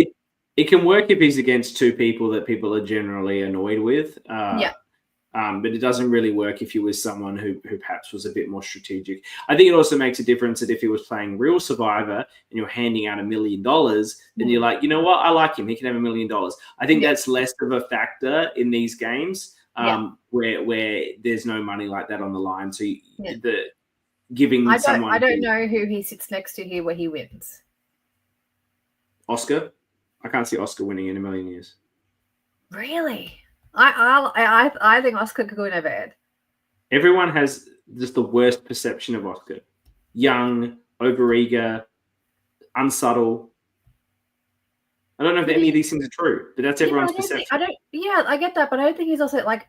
Speaker 1: It can work if he's against two people that people are generally annoyed with. But it doesn't really work if you was someone who perhaps was a bit more strategic. I think it also makes a difference that if he was playing Real Survivor and you're handing out $1 million, then you're like, you know what, I like him. He can have $1 million. I think that's less of a factor in these games where there's no money like that on the line. So the giving someone...
Speaker 2: I don't know who he sits next to here where he wins.
Speaker 1: Oscar? I can't see Oscar winning in a million years.
Speaker 2: Really? I think Oscar could win over Ed.
Speaker 1: Everyone has just the worst perception of Oscar. Young, overeager, unsubtle. I don't know if any of these things are true, but that's everyone's perception.
Speaker 2: I get that, but I don't think he's also like.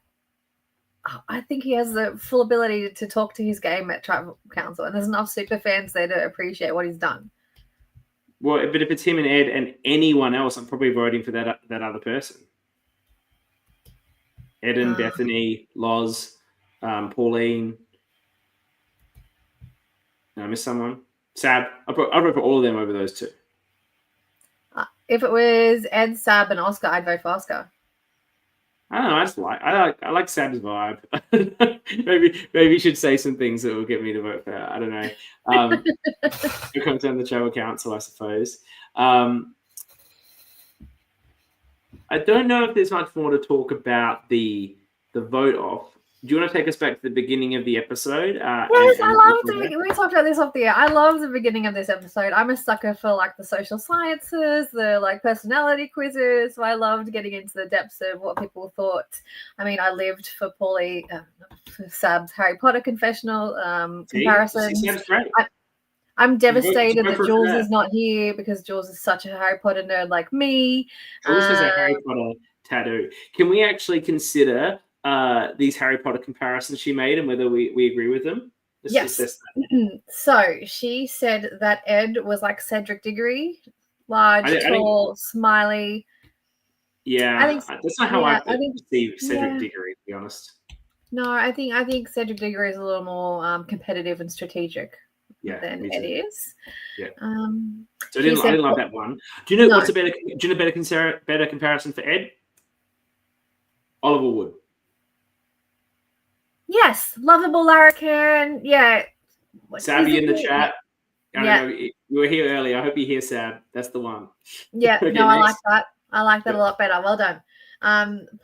Speaker 2: I think he has the full ability to talk to his game at Tribal Council, and there's enough super fans there to appreciate what he's done.
Speaker 1: Well, but if it's him and Ed and anyone else, I'm probably voting for that other person. Ed and Bethany, Loz, Pauline. Did I miss someone? Sab. I'd vote for all of them over those two.
Speaker 2: If it was Ed, Sab, and Oscar, I'd vote for Oscar.
Speaker 1: I don't know. I like Sab's vibe. maybe you should say some things that will get me to vote for her. I don't know. It comes down to the Tribal Council, I suppose. I don't know if there's much more to talk about the vote off. Do you want to take us back to the beginning of the episode?
Speaker 2: Yes, I loved it. We talked about this off the air. I love the beginning of this episode. I'm a sucker for like the social sciences, the like personality quizzes. So I loved getting into the depths of what people thought. I mean, I lived for Pauline, for Sab's Harry Potter confessional comparisons.
Speaker 1: Sounds great.
Speaker 2: I'm devastated that Jules is not here because Jules is such a Harry Potter nerd like me.
Speaker 1: Jules has a Harry Potter tattoo. Can we actually consider these Harry Potter comparisons she made and whether we agree with them?
Speaker 2: Yes. So she said that Ed was like Cedric Diggory, large, tall, smiley.
Speaker 1: Yeah, that's not how I see Cedric Diggory, to be honest.
Speaker 2: No, I think Cedric Diggory is a little more competitive and strategic than Ed is.
Speaker 1: Yeah. So I didn't like that one. Do you know what's a better? Do you know better comparison for Ed? Oliver Wood.
Speaker 2: Yes, lovable larrikin. Yeah.
Speaker 1: Sabby in the chat. I don't know. You were here earlier. I hope you hear Sab. That's the one.
Speaker 2: Yeah. Okay, no, next. I like that a lot better. Well done.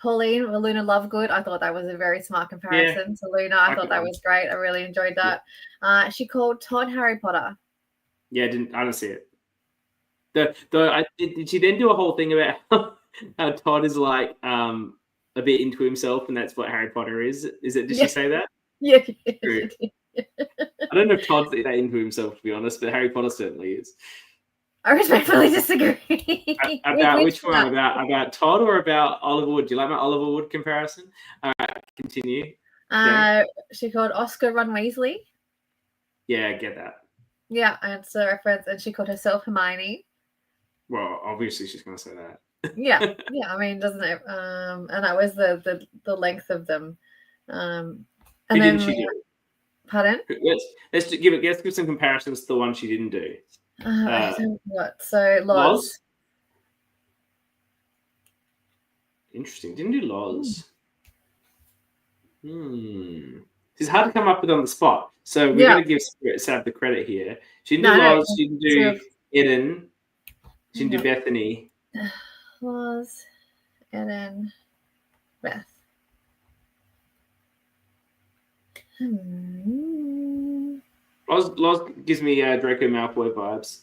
Speaker 2: Pauline, Luna Lovegood. I thought that was a very smart comparison to Luna. I thought that was great. I really enjoyed that. Yeah. She called Todd Harry Potter.
Speaker 1: Yeah, I didn't see it. Did she then do a whole thing about how Todd is like a bit into himself, and that's what Harry Potter is? Did she say that?
Speaker 2: Yeah.
Speaker 1: I don't know if Todd's that into himself, to be honest, but Harry Potter certainly is.
Speaker 2: I respectfully disagree.
Speaker 1: About which one? About Todd or about Oliver Wood? Do you like my Oliver Wood comparison? All right, continue.
Speaker 2: She called Oscar Ron Weasley.
Speaker 1: Yeah, I get that.
Speaker 2: Yeah, and it's a reference, and she called herself Hermione.
Speaker 1: Well, obviously she's going to say that.
Speaker 2: yeah. I mean, doesn't it? And that was the length of them. And
Speaker 1: Who
Speaker 2: then
Speaker 1: didn't she do?
Speaker 2: Pardon?
Speaker 1: Let's give some comparisons to the one she didn't do.
Speaker 2: What? So Loz.
Speaker 1: Interesting. Didn't do Loz. It's hard to come up with on the spot. So we're going to give Sab the credit here. She didn't do Loz. She didn't do Eden. She didn't do Bethany.
Speaker 2: Loz, Eden, Beth.
Speaker 1: Loz gives me Draco Malfoy vibes.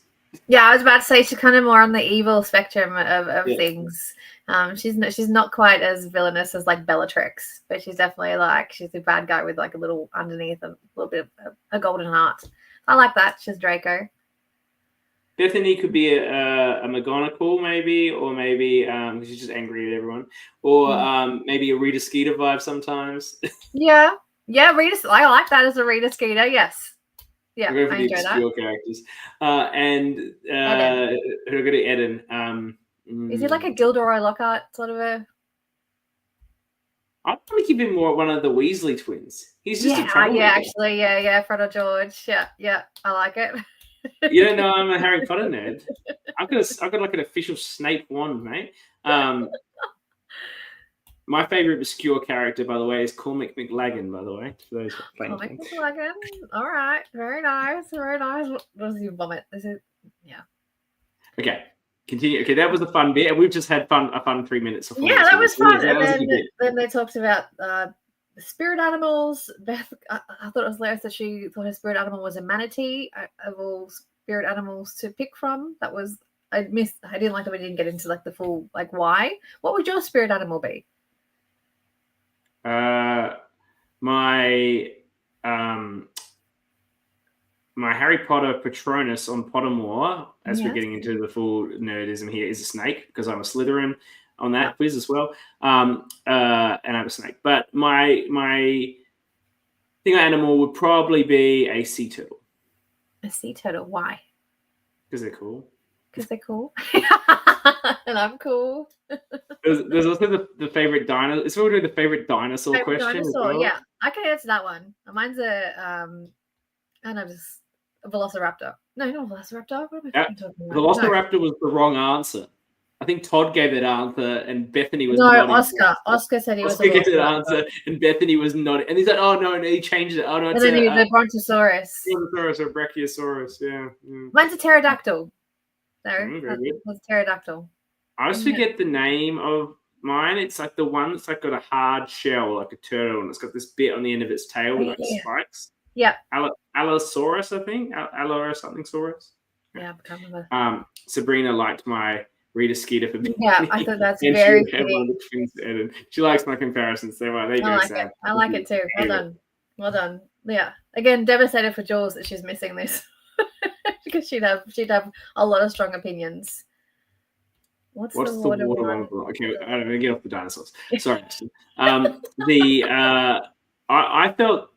Speaker 2: Yeah, I was about to say she's kind of more on the evil spectrum of things. She's not quite as villainous as like Bellatrix, but she's definitely like she's a bad guy with like a little underneath a little bit of a golden heart. I like that. She's Draco.
Speaker 1: Bethany could be a McGonagall maybe, or maybe she's just angry at everyone, or maybe a Rita Skeeter vibe sometimes.
Speaker 2: Yeah, Rita. I like that as a Rita Skeeter. Yes. Yeah, I enjoy that.
Speaker 1: Characters. And who are going to Eden?
Speaker 2: Is he like a Gilderoy Lockhart sort of a?
Speaker 1: I'd probably give him more one of the Weasley twins. He's just a troublemaker.
Speaker 2: Actually, Fred or George. Yeah, I like it.
Speaker 1: You don't know I'm a Harry Potter nerd. I've got like an official Snape wand, mate. My favorite obscure character, by the way, is Cormac McLaggen, by the way. For those
Speaker 2: Cormac McLaggen. All right. Very nice. What does he vomit? Okay.
Speaker 1: Continue. Okay, that was a fun bit. And we've just had a fun 3 minutes.
Speaker 2: Yeah, that was fun. And then they talked about the spirit animals. Beth, I thought it was hilarious that she thought her spirit animal was a manatee of all spirit animals to pick from. That was, I didn't like that we didn't get into like the full, like why. What would your spirit animal be?
Speaker 1: My my Harry Potter Patronus on Pottermore, as we're
Speaker 2: Yes.
Speaker 1: getting into the full nerdism here, is a snake because I'm a Slytherin on that quiz as well. And I'm a snake. But my thing animal would probably be a sea turtle.
Speaker 2: A sea turtle. Why?
Speaker 1: Because they're cool.
Speaker 2: Because they're cool. And I'm cool.
Speaker 1: There's also the favorite dinosaur. It's probably the favorite dinosaur
Speaker 2: Favorite
Speaker 1: question.
Speaker 2: dinosaur,
Speaker 1: as well.
Speaker 2: yeah. I can answer that one. Mine's a just a velociraptor. No, not a velociraptor. What am I talking about?
Speaker 1: Velociraptor was the wrong answer. I think Todd gave that answer, and Bethany was
Speaker 2: no.
Speaker 1: not.
Speaker 2: Oscar said he was a
Speaker 1: Oscar gave that
Speaker 2: velociraptor.
Speaker 1: answer, and Bethany was not. And he's like, "Oh no, he changed it. Oh no,
Speaker 2: And
Speaker 1: it's
Speaker 2: then
Speaker 1: a
Speaker 2: the brontosaurus.
Speaker 1: Brontosaurus or Brachiosaurus." Yeah.
Speaker 2: Mine's a pterodactyl.
Speaker 1: Very good.
Speaker 2: Was pterodactyl.
Speaker 1: I always forget the name of mine. It's like the one that's like got a hard shell, like a turtle, and it's got this bit on the end of its tail with like spikes.
Speaker 2: Yeah.
Speaker 1: Allosaurus, I think. Allo something saurus.
Speaker 2: Yeah, I can't remember.
Speaker 1: Sabrina liked my Rita Skeeter for being.
Speaker 2: Yeah, I thought that's very
Speaker 1: fitting. She likes my comparisons. So there you go, Sam.
Speaker 2: I like it too. Well done. Yeah. Again, devastated for Jules that she's missing this because she'd have a lot of strong opinions. What's the water one?
Speaker 1: Okay, I don't know. Get off the dinosaurs. Sorry. I felt.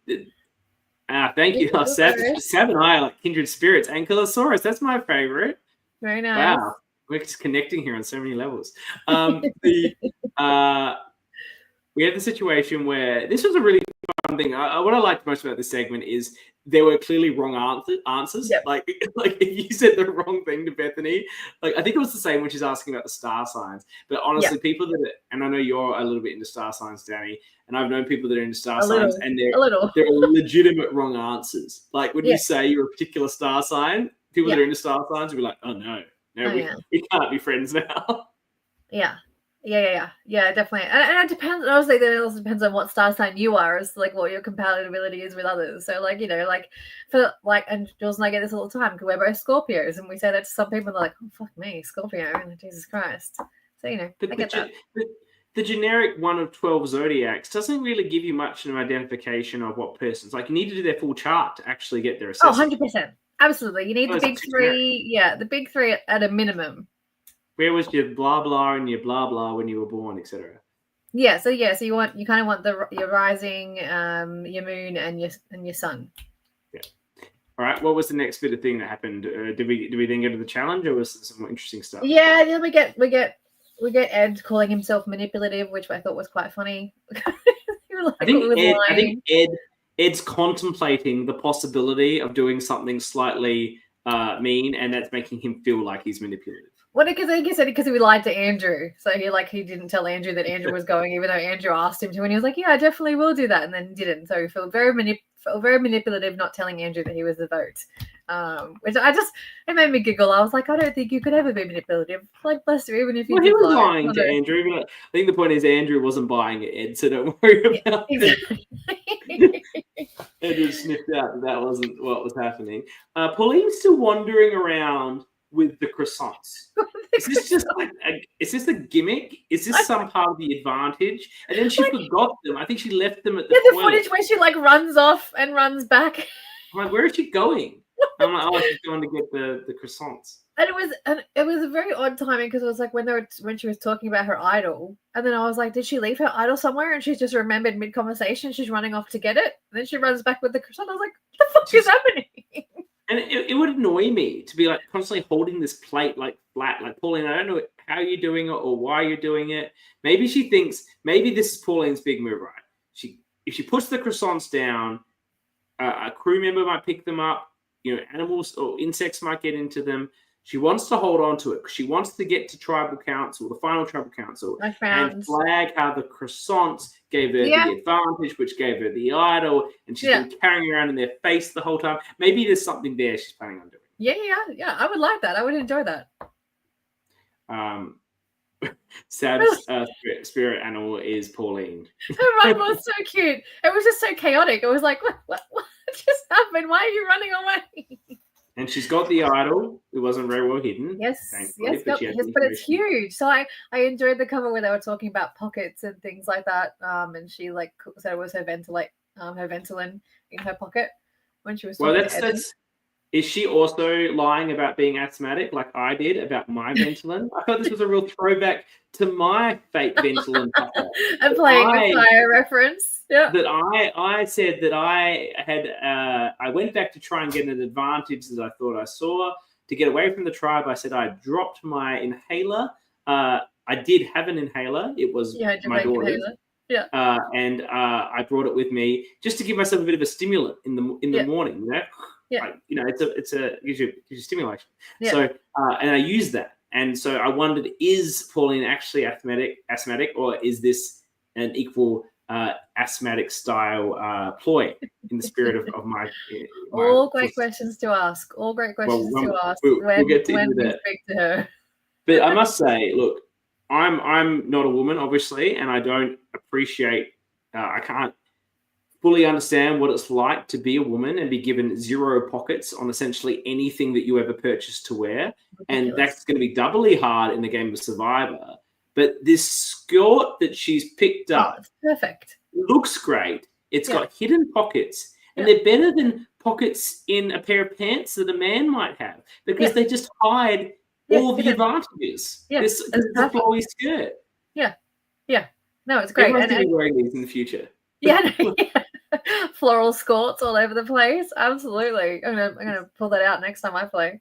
Speaker 1: Thank you. Sam and I are like kindred spirits. Ankylosaurus. That's my favorite.
Speaker 2: Very nice.
Speaker 1: Wow. We're just connecting here on so many levels. We had the situation where this was a really fun thing. What I liked most about this segment is there were clearly wrong answers.
Speaker 2: Yep.
Speaker 1: Like if you said the wrong thing to Bethany, like I think it was the same when she's asking about the star signs. But honestly, people that and I know you're a little bit into star signs, Dani, and I've known people that are into star signs, and they're legitimate wrong answers. Like when you say you're a particular star sign, people that are into star signs will be like, "Oh no." No, we can't be friends now. Yeah,
Speaker 2: definitely. And it depends. Obviously, it also depends on what star sign you are, as like what your compatibility is with others. So, like and Jules and I get this all the time because we're both Scorpios, and we say that to some people, and they're like, "Oh fuck me, Scorpio!" And Jesus Christ. So I get that.
Speaker 1: The generic 1 of 12 zodiacs doesn't really give you much of an identification of what person's like. You need to do their full chart to actually get their assessment.
Speaker 2: 100%. Absolutely. You need the big three. Yeah, the big three at a minimum.
Speaker 1: Where was your blah blah and your blah blah when you were born, etc.?
Speaker 2: Yeah. So you kind of want your rising, your moon, and your sun.
Speaker 1: Yeah. All right. What was the next bit of thing that happened? Did we then go to the challenge, or was there some more interesting stuff?
Speaker 2: Yeah. Then we get Ed calling himself manipulative, which I thought was quite funny.
Speaker 1: I think Ed's contemplating the possibility of doing something slightly mean, and that's making him feel like he's manipulative.
Speaker 2: Well, because I think he said because he lied to Andrew, so he didn't tell Andrew that Andrew was going, even though Andrew asked him to, and he was like, "Yeah, I definitely will do that," and then didn't. So he felt very manipulative, not telling Andrew that he was the vote. Which it made me giggle. I was like, I don't think you could ever be manipulative. Like, bless you, even if you.
Speaker 1: Well, he was lying to Andrew, but I think the point is Andrew wasn't buying it, Ed. So don't worry about it. Andrew sniffed out that wasn't what was happening. Pauline's still wandering around with the croissants. Is this just is this a gimmick? Is this some part of the advantage? And then she forgot them. I think she left them at the
Speaker 2: the footage where she runs off and runs back.
Speaker 1: I'm like, where is she going? I'm like, oh, she's going to get the croissants.
Speaker 2: And it was a very odd timing because it was like when she was talking about her idol, and then I was like, did she leave her idol somewhere? And she's just remembered mid conversation. She's running off to get it. And then she runs back with the croissant. I was like, what the fuck is happening?
Speaker 1: And it would annoy me to be like constantly holding this plate like flat. Like, Pauline, I don't know how you're doing it or why you're doing it. Maybe she thinks this is Pauline's big move, right? If she puts the croissants down, a crew member might pick them up. Animals or insects might get into them. She wants to hold on to it because she wants to get to tribal council, the final tribal council, and flag how the croissants gave her the advantage, which gave her the idol, and she's been carrying around in their face the whole time. Maybe there's something there she's planning on doing.
Speaker 2: Yeah. I would like that. I would enjoy that.
Speaker 1: Sab's spirit animal is Pauline.
Speaker 2: Her run was so cute. It was just so chaotic. It was like, what just happened? Why are you running away?
Speaker 1: And she's got the idol. It wasn't very well hidden.
Speaker 2: Yes, but it's huge. So I enjoyed the cover where they were talking about pockets and things like that. And she said it was her Ventolin in her pocket when she was talking to Eden.
Speaker 1: Is she also lying about being asthmatic like I did about my Ventolin? I thought this was a real throwback to my fake Ventolin puffer.
Speaker 2: I'm playing with fire reference. Yeah.
Speaker 1: That I said that I had I went back to try and get an advantage that I thought I saw to get away from the tribe. I said I dropped my inhaler. I did have an inhaler. It was my daughter's.
Speaker 2: Yeah.
Speaker 1: And I brought it with me just to give myself a bit of a stimulant in the morning. You know?
Speaker 2: Yeah.
Speaker 1: Like, you know, it gives you stimulation.
Speaker 2: Yeah.
Speaker 1: So and I used that. And so I wondered, is Pauline actually asthmatic, or is this an equal asthmatic style ploy in the spirit of my
Speaker 2: all great questions to ask. All great questions to ask
Speaker 1: we'll get to
Speaker 2: when we
Speaker 1: that.
Speaker 2: speak to her.
Speaker 1: But I must say, look, I'm not a woman, obviously, and I don't appreciate. I can't fully understand what it's like to be a woman and be given 0 pockets on essentially anything that you ever purchase to wear. And that's going to be doubly hard in the game of Survivor. But this skirt that she's picked up,
Speaker 2: it's perfect.
Speaker 1: Looks great. It's got hidden pockets, and they're better than pockets in a pair of pants that a man might have, because they just hide all the advantages.
Speaker 2: Yeah,
Speaker 1: it's a flowy skirt.
Speaker 2: Yeah. No, it's great.
Speaker 1: Everyone's going to be wearing these in the future.
Speaker 2: Yeah. Floral skirts all over the place. Absolutely. I'm gonna pull that out next time I play.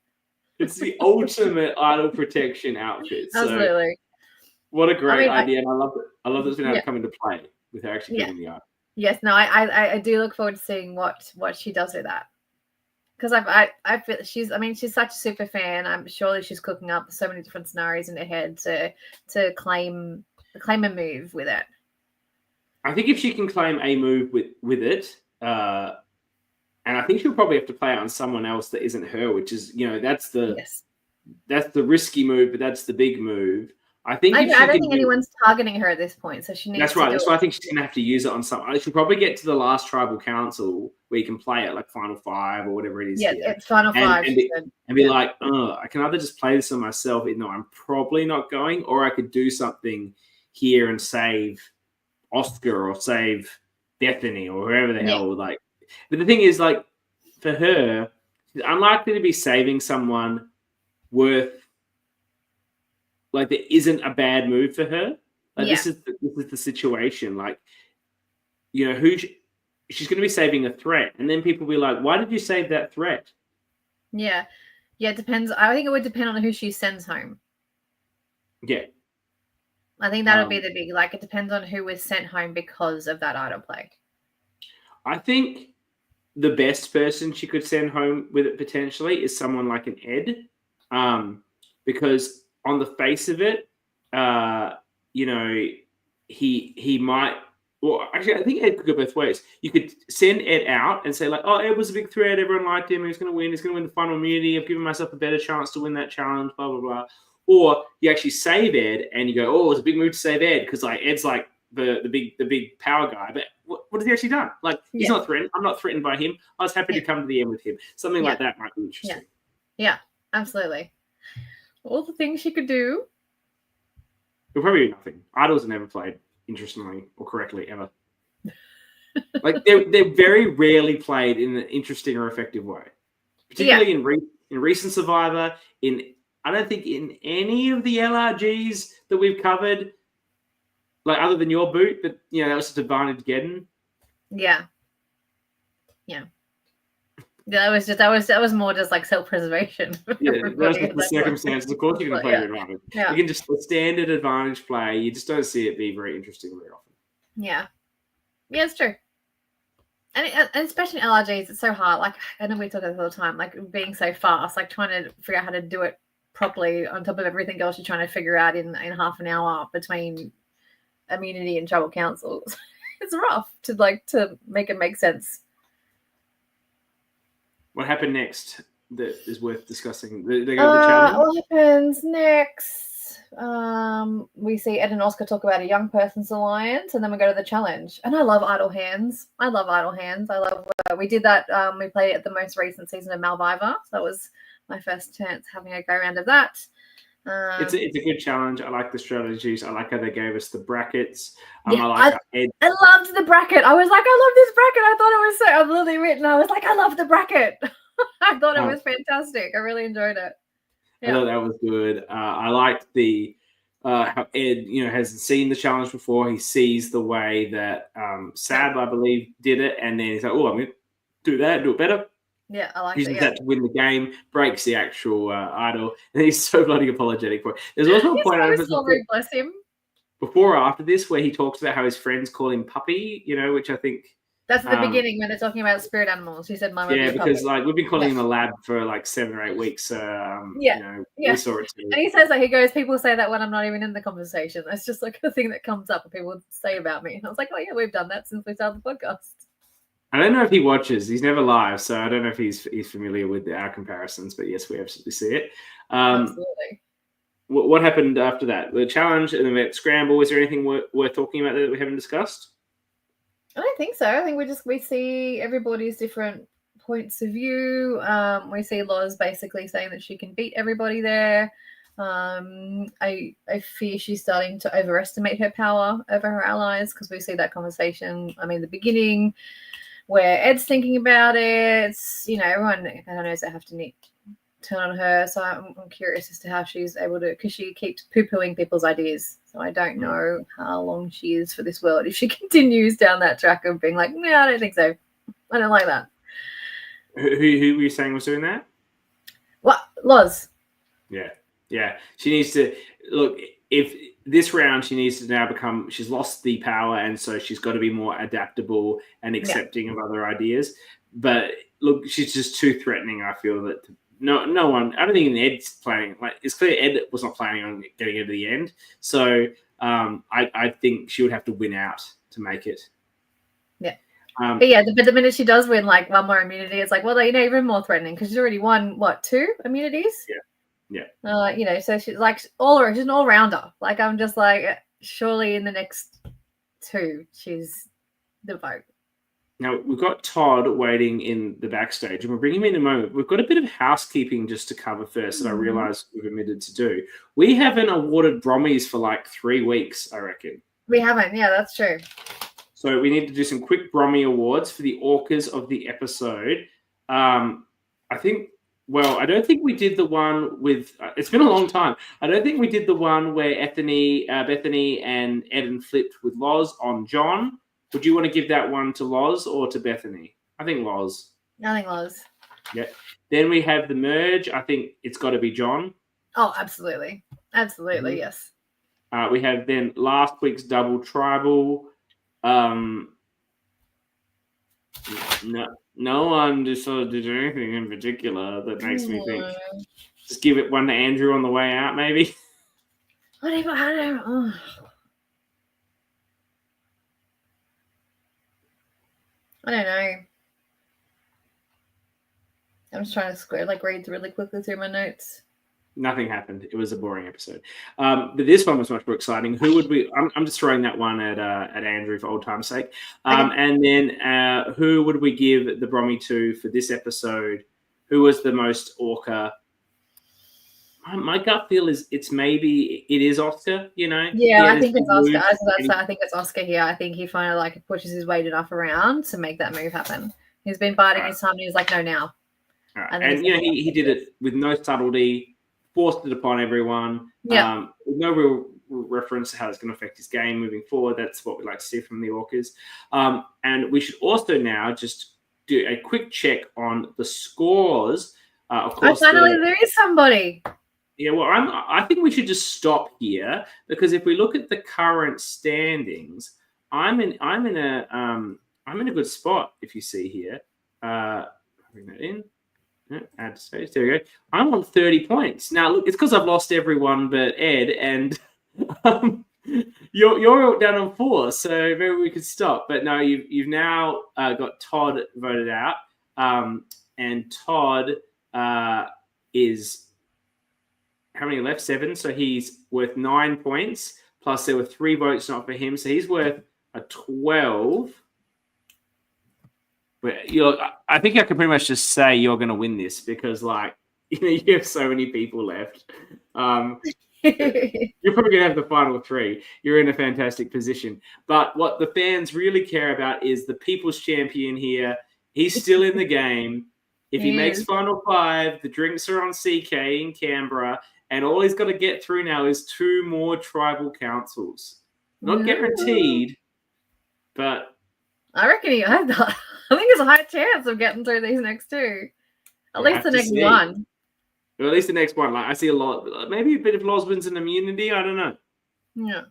Speaker 1: It's the ultimate idol protection outfit.
Speaker 2: Absolutely.
Speaker 1: So what a great idea, and I love it. I love that it's been able to come into play with her actually getting the idol.
Speaker 2: Yes, no, I do look forward to seeing what she does with that. Because I feel she's such a super fan. I'm surely she's cooking up so many different scenarios in her head to claim a move with it.
Speaker 1: I think if she can claim a move with it, and I think she'll probably have to play it on someone else that isn't her, which is, you know, that's the risky move, but that's the big move. I don't think
Speaker 2: anyone's targeting her at this point, so she needs.
Speaker 1: That's right. That's why I think she's going to have to use it on something. She'll probably get to the last tribal council where you can play it, like Final 5 or whatever it is.
Speaker 2: Yeah, it's Final 5.
Speaker 1: And be like, I can either just play this on myself, even though I'm probably not going, or I could do something here and save Oscar or save Bethany or whoever the hell. Like, but the thing is, like, for her, she's unlikely to be saving someone worth. Like, there isn't a bad move for her. Like, this is the situation. Like, you know, she's going to be saving a threat, and then people will be like, "Why did you save that threat?"
Speaker 2: Yeah, it depends. I think it would depend on who she sends home.
Speaker 1: Yeah,
Speaker 2: I think that would be the big. Like, it depends on who was sent home because of that idol play.
Speaker 1: I think the best person she could send home with it potentially is someone like an Ed, because on the face of it, you know, he might. Well, actually, I think Ed could go both ways. You could send Ed out and say, like, "Oh, Ed was a big threat. Everyone liked him. He's going to win. He's going to win the final immunity. I've given myself a better chance to win that challenge." Blah blah blah. Or you actually save Ed and you go, "Oh, it's a big move to save Ed because like Ed's like the big power guy." But what has he actually done? Like, he's not threatened. I'm not threatened by him. I was happy to come to the end with him. Something like that might be interesting.
Speaker 2: Yeah, absolutely. All the things she could do.
Speaker 1: It'll probably be nothing. Idols are never played interestingly or correctly ever. Like, they're very rarely played in an interesting or effective way, particularly in recent Survivor. I don't think in any of the LRGs that we've covered, like other than your boot, but you know that was just advantage getting.
Speaker 2: Yeah. That was more just like self-preservation.
Speaker 1: Yeah, that's the circumstances. Of course, you can play the advantage. Yeah. You can just a standard advantage play. You just don't see it be very interesting very often. Yeah,
Speaker 2: it's true. And especially in LRGs, it's so hard. Like, I know we talk about this all the time. Like, being so fast, like trying to figure out how to do it properly on top of everything else you're trying to figure out in half an hour between immunity and tribal councils. It's rough to make it make sense.
Speaker 1: What happened next that is worth discussing? They go to the challenge?
Speaker 2: What happens next? We see Ed and Oscar talk about a young person's alliance, and then we go to the challenge. And I love idle hands. I love we did that. We played it at the most recent season of Malviva. So that was my first chance having a go round of that.
Speaker 1: It's a good challenge. I like the strategies. I like how they gave us the brackets.
Speaker 2: I loved the bracket. I was like, I love this bracket. I thought it was so. I've literally written. I was like, I love the bracket. I thought it was fantastic. I really enjoyed it.
Speaker 1: I thought that was good. I liked the how Ed, hasn't seen the challenge before. He sees the way that Sab, I believe, did it, and then he's like, "Oh, I'm going to do that, do it better."
Speaker 2: Yeah, I like
Speaker 1: He's
Speaker 2: it.
Speaker 1: that to win the game, breaks the actual idol, and he's so bloody apologetic for it. There's also a point
Speaker 2: bless him.
Speaker 1: Before or after this where he talks about how his friends call him puppy, which I think.
Speaker 2: That's at the beginning when they're talking about spirit animals. He said, "Mine would be a
Speaker 1: because
Speaker 2: puppy."
Speaker 1: we've been calling him a lab for 7 or 8 weeks. We saw it too.
Speaker 2: And he says he goes, "People say that when I'm not even in the conversation. That's just a thing that comes up and people say about me." And I was like, "Oh yeah, we've done that since we started the podcast."
Speaker 1: I don't know if he watches. He's never live, so I don't know if he's familiar with our comparisons. But yes, we absolutely see it.
Speaker 2: Absolutely.
Speaker 1: What happened after that? The challenge and the scramble. Is there anything worth talking about that we haven't discussed?
Speaker 2: I don't think so. I think we see everybody's different points of view. We see Loz basically saying that she can beat everybody there. I fear she's starting to overestimate her power over her allies because we see that conversation. The beginning where Ed's thinking about it. Everyone kind of knows they have to turn on her. So I'm curious as to how she's able to, because she keeps poo-pooing people's ideas. So I don't know how long she is for this world if she continues down that track of being like, no, I don't think so. I don't like that.
Speaker 1: Who were you saying was doing that?
Speaker 2: What? Loz.
Speaker 1: Yeah. She needs to look. If this round she needs to now she's lost the power, and so she's got to be more adaptable and accepting of other ideas. But look, she's just too threatening. I feel that no one. I don't think Ed's planning. It's clear Ed was not planning on getting her to the end. So I think she would have to win out to make it.
Speaker 2: Yeah. But the minute she does win one more immunity, it's even more threatening because she's already won 2 immunities.
Speaker 1: Yeah.
Speaker 2: So she's she's an all-rounder. I'm just surely in the next 2 she's the vote.
Speaker 1: Now we've got Todd waiting in the backstage, and we'll bring him in a moment. We've got a bit of housekeeping just to cover first that I realised we've omitted to do. We haven't awarded Brommies for 3 weeks, I reckon.
Speaker 2: We haven't. Yeah, that's true.
Speaker 1: So we need to do some quick Brommy awards for the orcas of the episode. I don't think we did the one with. It's been a long time. I don't think we did the one where Bethany and Eden flipped with Loz on John. Would you want to give that one to Loz or to Bethany? I think Loz.
Speaker 2: I think Loz.
Speaker 1: Yeah. Then we have the merge. I think it's got to be John.
Speaker 2: Oh, absolutely. Absolutely, yes.
Speaker 1: We have then last week's double tribal. No one did anything in particular that makes me think. Just give it one to Andrew on the way out, maybe.
Speaker 2: I don't know. I'm just trying to read really quickly through my notes.
Speaker 1: Nothing happened. It was a boring episode. But this one was much more exciting. Who would we? I'm just throwing that one at Andrew for old time's sake. And then who would we give the Brommy to for this episode? Who was the most orca? My gut feel is it is Oscar.
Speaker 2: Yeah, I think it's Oscar. I think it's Oscar here. I think he finally pushes his weight enough around to make that move happen. He's been biding his time, and he's like, no, now.
Speaker 1: And he did it with no subtlety. Forced it upon everyone.
Speaker 2: Yeah.
Speaker 1: With no real reference to how it's going to affect his game moving forward. That's what we like to see from the orcas. And we should also now just do a quick check on the scores. Of course,
Speaker 2: finally there is somebody.
Speaker 1: Yeah, well, I think we should just stop here because if we look at the current standings, I'm in a good spot. If you see here, bring that in. Add to space. There we go. I'm on 30 points. Now, look, it's because I've lost everyone but Ed, and you're down on 4, so maybe we could stop. But no, you've now got Todd voted out, and Todd is how many left? 7. So he's worth 9 points. Plus, there were 3 votes not for him, so he's worth a 12. But I think I can pretty much just say you're going to win this because, you have so many people left. You're probably going to have the final 3. You're in a fantastic position. But what the fans really care about is the people's champion here. He's still in the game. If he makes final 5, the drinks are on CK in Canberra, and all he's got to get through now is 2 more tribal councils. Not guaranteed, but
Speaker 2: I reckon he had that. I think there's a high chance of getting through these next 2. At least the next one.
Speaker 1: Or at least the next one. Like I see a lot, maybe a bit of Losbin's and immunity. I don't know.
Speaker 2: Yeah.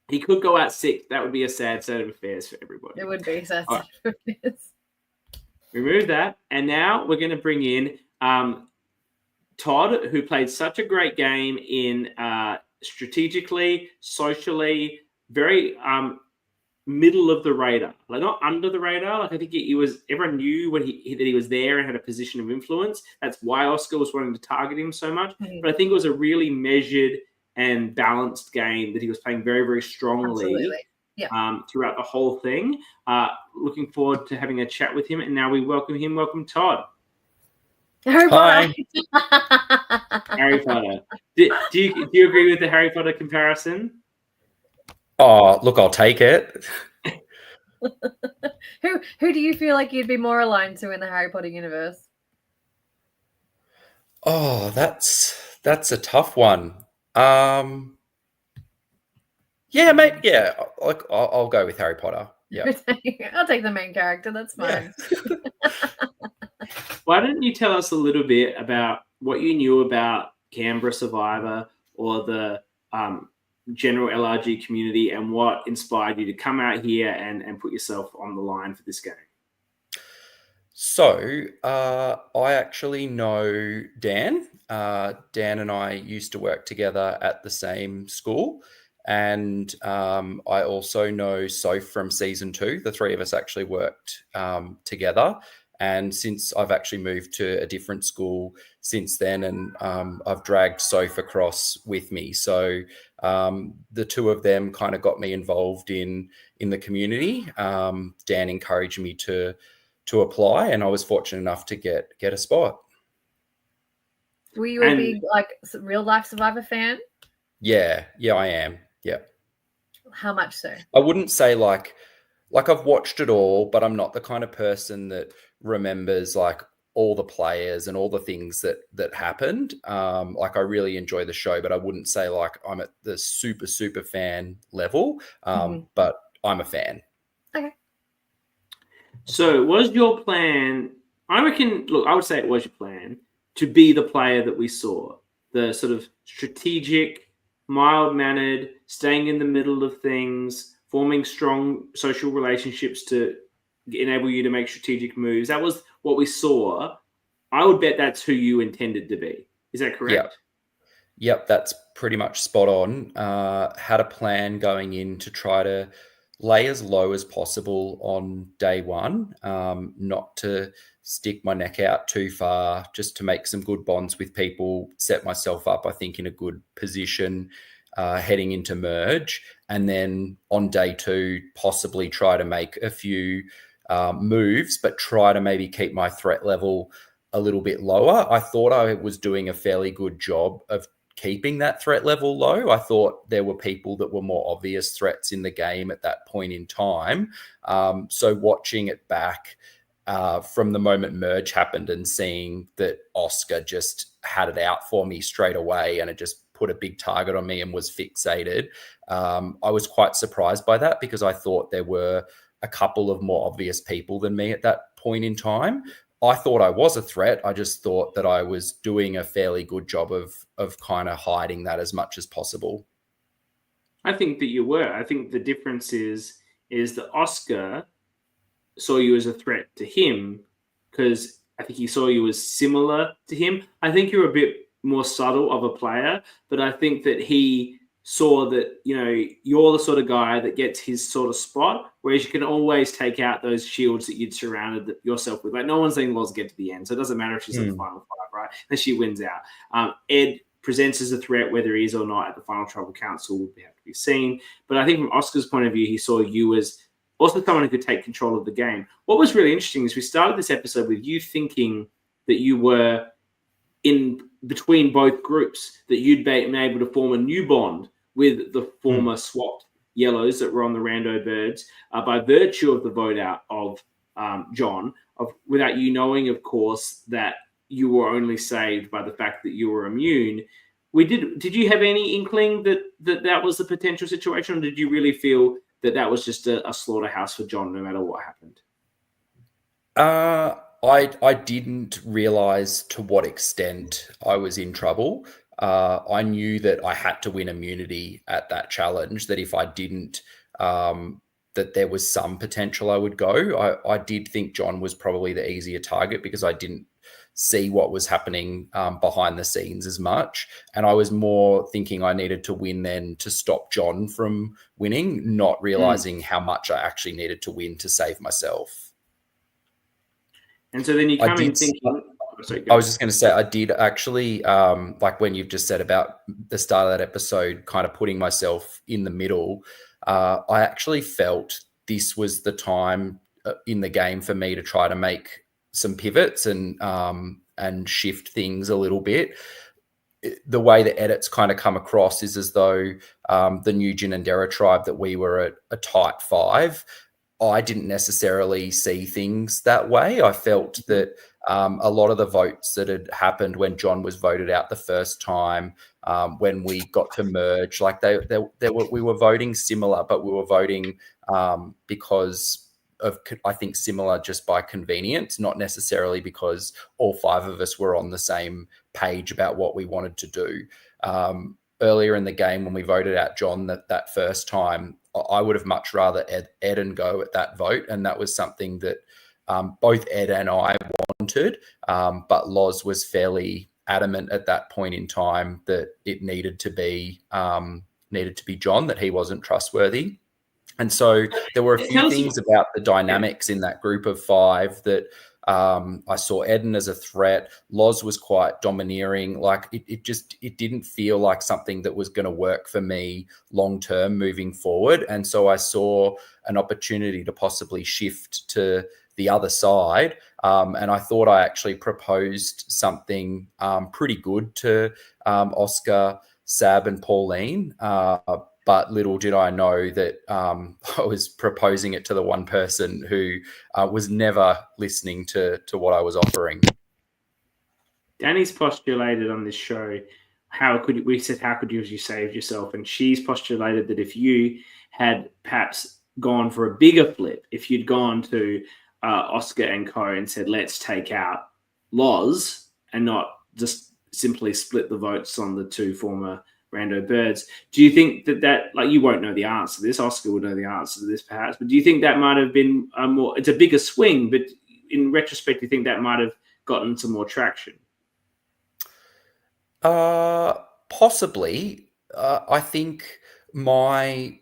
Speaker 1: He could go out sick. That would be a sad state of affairs for everybody.
Speaker 2: It would be a sad state of affairs.
Speaker 1: Remove that. And now we're going to bring in Todd, who played such a great game in strategically, socially, very middle of the radar. Like not under the radar. Like I think he was, everyone knew that he was there and had a position of influence. That's why Oscar was wanting to target him so much. But I think it was a really measured and balanced game that he was playing very, very strongly throughout the whole thing. Looking forward to having a chat with him. And now we welcome him. Welcome, Todd.
Speaker 2: Harry Potter.
Speaker 1: Harry Potter. Do you agree with the Harry Potter comparison?
Speaker 4: Oh, look, I'll take it.
Speaker 2: Who do you feel like you'd be more aligned to in the Harry Potter universe?
Speaker 4: Oh, that's a tough one. Yeah, mate. Yeah, I'll go with Harry Potter. Yeah,
Speaker 2: I'll take the main character. That's fine.
Speaker 4: Yeah.
Speaker 1: Why don't you tell us a little bit about what you knew about Canberra Survivor or the general LRG community and what inspired you to come out here and put yourself on the line for this game?
Speaker 4: So I actually know Dan. Dan and I used to work together at the same school. And I also know Soph from season 2. The 3 of us actually worked together. And since I've actually moved to a different school since then, and I've dragged Soph across with me. So the 2 of them kind of got me involved in the community. Dan encouraged me to apply, and I was fortunate enough to get a spot.
Speaker 2: Were you a big real life Survivor fan?
Speaker 4: Yeah, I am. Yeah.
Speaker 2: How much so?
Speaker 4: I wouldn't say like I've watched it all, but I'm not the kind of person that remembers like all the players and all the things that happened. Like I really enjoy the show, but I wouldn't say like I'm at the super, super fan level. But I'm a fan.
Speaker 2: Okay.
Speaker 1: So was your plan, I would say it was your plan to be the player that we saw, the sort of strategic, mild-mannered, staying in the middle of things, forming strong social relationships to enable you to make strategic moves. That was what we saw. I would bet that's who you intended to be. Is that correct?
Speaker 4: Yep, that's pretty much spot on. Had a plan going in to try to lay as low as possible on day one, not to stick my neck out too far, just to make some good bonds with people, set myself up, I think, in a good position heading into merge. And then on day 2, possibly try to make a few moves, but try to maybe keep my threat level a little bit lower. I thought I was doing a fairly good job of keeping that threat level low. I thought there were people that were more obvious threats in the game at that point in time. So watching it back from the moment merge happened and seeing that Oscar just had it out for me straight away and it just put a big target on me and was fixated. I was quite surprised by that because I thought there were a couple of more obvious people than me at that point in time. I thought I was a threat. I just thought that I was doing a fairly good job of kind of hiding that as much as possible.
Speaker 1: I think that you were. I think the difference is that Oscar saw you as a threat to him because I think he saw you as similar to him. I think you're a bit more subtle of a player, but I think that he saw that, you're the sort of guy that gets his sort of spot, whereas you can always take out those shields that you'd surrounded yourself with. Like no one's letting Loz get to the end, so it doesn't matter if she's in the final 5, right? And she wins out. Ed presents as a threat, whether he is or not at the final tribal council would have to be seen. But I think from Oscar's point of view, he saw you as also someone who could take control of the game. What was really interesting is we started this episode with you thinking that you were in between both groups, that you'd been able to form a new bond with the former swapped yellows that were on the rando birds by virtue of the vote out of John. without you knowing, of course, that you were only saved by the fact that you were immune. Did you have any inkling that was the potential situation, or did you really feel that was just a slaughterhouse for John no matter what happened?
Speaker 4: I didn't realize to what extent I was in trouble. I knew that I had to win immunity at that challenge, that if I didn't, that there was some potential I would go. I did think John was probably the easier target because I didn't see what was happening behind the scenes as much. And I was more thinking I needed to win then to stop John from winning, not realizing how much I actually needed to win to save myself.
Speaker 1: And so then you come in thinking...
Speaker 4: I was just going to say, I did actually, like when you've just said about the start of that episode, kind of putting myself in the middle, I actually felt this was the time in the game for me to try to make some pivots and shift things a little bit. The way the edits kind of come across is as though the new Ginendera tribe, that we were at a tight 5. I didn't necessarily see things that way. I felt that a lot of the votes that had happened when John was voted out the first time, when we got to merge, like we were voting similar, but we were voting because of, I think, similar just by convenience, not necessarily because all 5 of us were on the same page about what we wanted to do. Earlier in the game, when we voted out John that first time, I would have much rather Ed and go at that vote, and that was something that both Ed and I wanted, but Loz was fairly adamant at that point in time that it needed to be John, that he wasn't trustworthy. And so there were a few things about the dynamics in that group of 5 that I saw Eden as a threat. Loz was quite domineering. Like it didn't feel like something that was going to work for me long-term moving forward. And so I saw an opportunity to possibly shift to the other side. And I thought I actually proposed something pretty good to Oscar, Sab and Pauline. But little did I know that I was proposing it to the one person who was never listening to what I was offering.
Speaker 1: Danny's postulated on this show, how could you have you saved yourself? And she's postulated that if you had perhaps gone for a bigger flip, if you'd gone to Oscar and co and said, let's take out Loz and not just simply split the votes on the 2 former Rando birds. Do you think that like, you won't know the answer to this, Oscar would know the answer to this perhaps, but do you think that might have been it's a bigger swing, but in retrospect, do you think that might have gotten some more traction?
Speaker 4: Possibly. I think my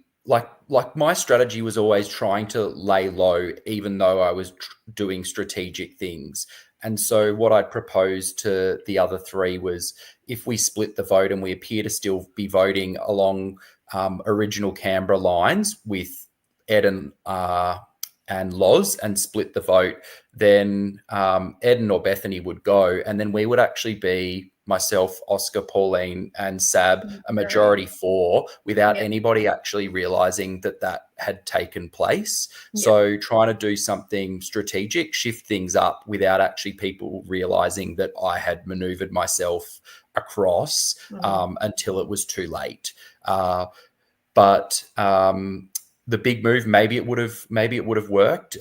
Speaker 4: strategy was always trying to lay low, even though I was doing strategic things. And so what I'd proposed to the other 3 was, if we split the vote and we appear to still be voting along original Canberra lines with Ed and Loz and split the vote, then Eden or Bethany would go, and then we would actually be myself, Oscar, Pauline and Sab, a majority 4, without anybody actually realizing that had taken place. So trying to do something strategic, shift things up without actually people realizing that I had maneuvered myself across until it was too late. But the big move, maybe it would have worked,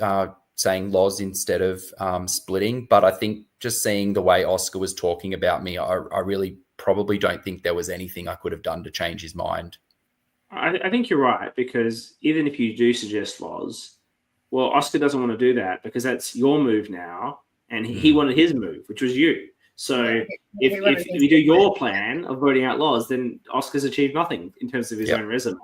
Speaker 4: saying Loz instead of splitting. But I think just seeing the way Oscar was talking about me, I really probably don't think there was anything I could have done to change his mind.
Speaker 1: I think you're right, because even if you do suggest Loz, well, Oscar doesn't want to do that because that's your move now, and he wanted his move, which was you. So if you do your plan of voting out Loz, then Oscar's achieved nothing in terms of his own resume.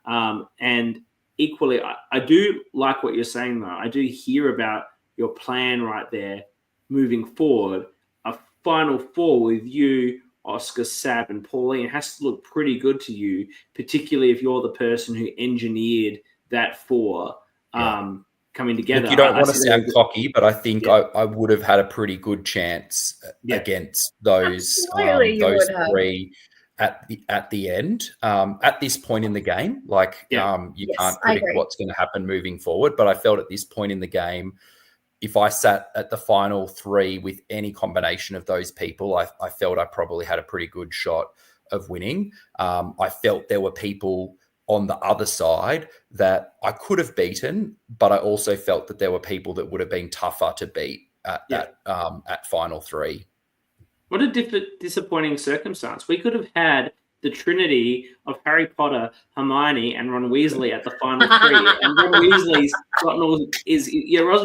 Speaker 1: And equally, I do like what you're saying, though. I do hear about your plan right there moving forward. A final 4 with you, Oscar, Sab, and Pauline has to look pretty good to you, particularly if you're the person who engineered that 4 coming together.
Speaker 4: Look, you don't want to sound cocky, but I think I would have had a pretty good chance against those 3 at the end. At this point in the game, you can't predict what's going to happen moving forward. But I felt at this point in the game, if I sat at the final 3 with any combination of those people, I felt I probably had a pretty good shot of winning. I felt there were people on the other side that I could have beaten, but I also felt that there were people that would have been tougher to beat at final 3.
Speaker 1: What a disappointing circumstance. We could have had the trinity of Harry Potter, Hermione, and Ron Weasley at the final 3. And Ron Weasley's Ron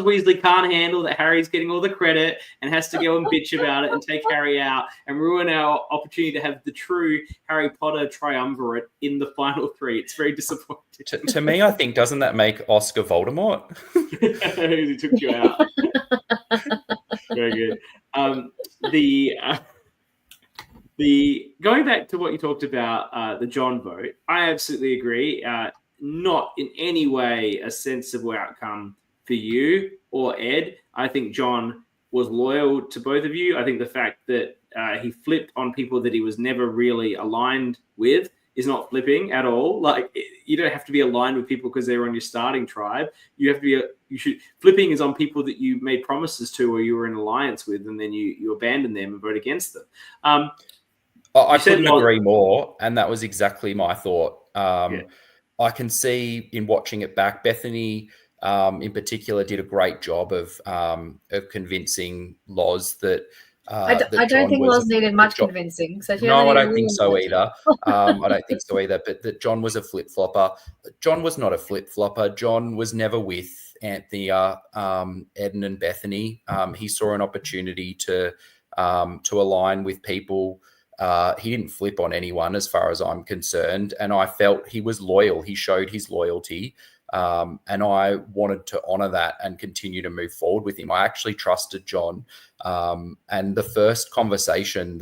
Speaker 1: Weasley can't handle that Harry's getting all the credit and has to go and bitch about it and take Harry out and ruin our opportunity to have the true Harry Potter triumvirate in the final 3. It's very disappointing.
Speaker 4: To me, I think, doesn't that make Oscar Voldemort?
Speaker 1: He took you out. Very good. The going back to what you talked about, the John vote, I absolutely agree. Not in any way a sensible outcome for you or Ed. I think John was loyal to both of you. I think the fact that he flipped on people that he was never really aligned with is not flipping at all. Like, you don't have to be aligned with people because they're on your starting tribe. You have to be. Flipping is on people that you made promises to or you were in alliance with, and then you abandon them and vote against them.
Speaker 4: I couldn't agree more, and that was exactly my thought. I can see in watching it back, Bethany in particular did a great job of convincing Loz that.
Speaker 2: I don't think Loz needed much convincing. So
Speaker 4: no, I don't think so either. I don't think so either. But that John was a flip flopper. John was not a flip flopper. John was never with Anthony, Eden, and Bethany. He saw an opportunity to align with people. He didn't flip on anyone as far as I'm concerned. And I felt he was loyal. He showed his loyalty. And I wanted to honor that and continue to move forward with him. I actually trusted John. And one of the first conversations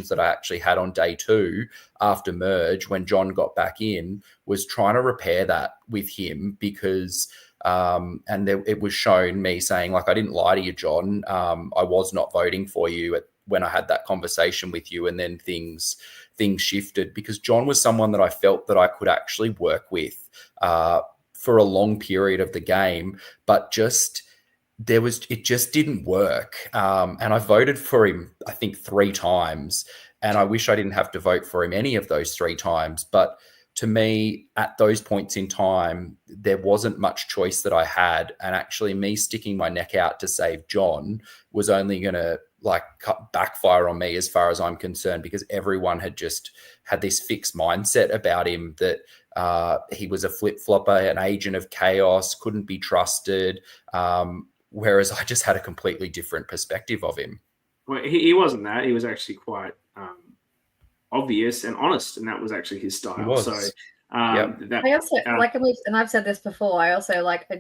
Speaker 4: that I actually had on day 2 after merge, when John got back in, was trying to repair that with him because, it was shown me saying, like, I didn't lie to you, John. I was not voting for you when I had that conversation with you, and then things shifted because John was someone that I felt that I could actually work with for a long period of the game, but it just didn't work. And I voted for him, I think 3 times, and I wish I didn't have to vote for him any of those 3 times. But to me, at those points in time, there wasn't much choice that I had. And actually me sticking my neck out to save John was only going to backfire on me as far as I'm concerned, because everyone had just had this fixed mindset about him that he was a flip-flopper, an agent of chaos, couldn't be trusted, whereas I just had a completely different perspective of him.
Speaker 1: Well, he wasn't that. He was actually quite obvious and honest, and that was actually his style.
Speaker 4: He was.
Speaker 1: So
Speaker 2: I also and I've said this before, I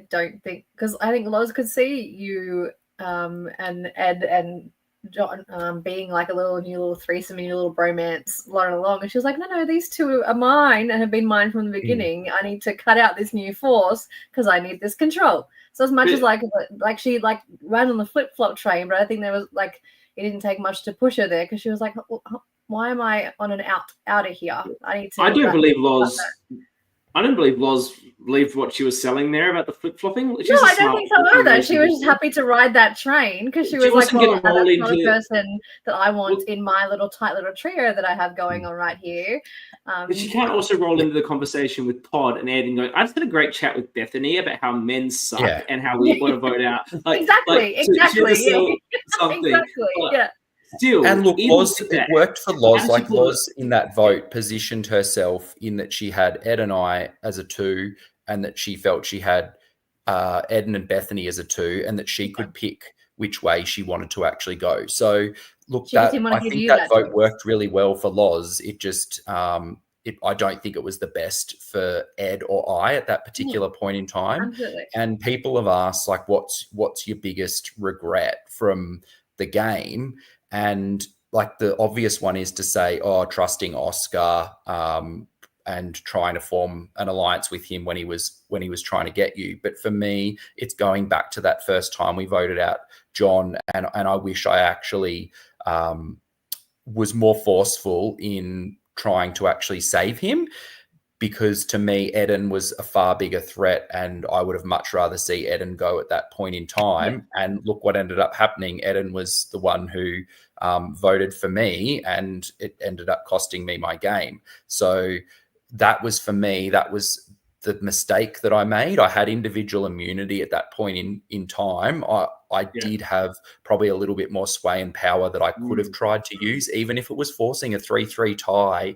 Speaker 2: don't think, because I think Loz could see you and Ed and John being like a new little threesome, new little bromance running along, and she was like, no, these 2 are mine and have been mine from the beginning. I need to cut out this new force because I need this control. So as much as she ran on the flip-flop train, but I think there was it didn't take much to push her there, because she was like, why am I on an outer here? I don't believe Loz
Speaker 1: believed what she was selling there about the flip-flopping.
Speaker 2: No, I don't think so either. She was just happy to ride that train because she was like, well, that's not a person that I want in my tight little trio that I have going on right here.
Speaker 1: But she can't also roll into the conversation with Todd and Ed and go, I just had a great chat with Bethany about how men suck and how we want to vote out.
Speaker 2: Exactly.
Speaker 1: Still,
Speaker 4: and look, it worked for Loz. Like, Loz in that vote positioned herself in that she had Ed and I as a 2, and that she felt she had Ed and Bethany as a 2, and that she could pick which way she wanted to actually go. So, look, I think that vote worked really well for Loz. It just, I don't think it was the best for Ed or I at that particular point in time.
Speaker 2: Absolutely.
Speaker 4: And people have asked, like, what's your biggest regret from the game? And the obvious one is to say, trusting Oscar and trying to form an alliance with him when he was trying to get you. But for me, it's going back to that first time we voted out John, and I wish I actually was more forceful in trying to actually save him, because to me, Eden was a far bigger threat, and I would have much rather see Eden go at that point in time. Yeah. And look what ended up happening. Eden was the one who voted for me, and it ended up costing me my game. So that was, for me, that was the mistake that I made. I had individual immunity at that point in time. I did have probably a little bit more sway and power that I could have tried to use, even if it was forcing a 3-3 tie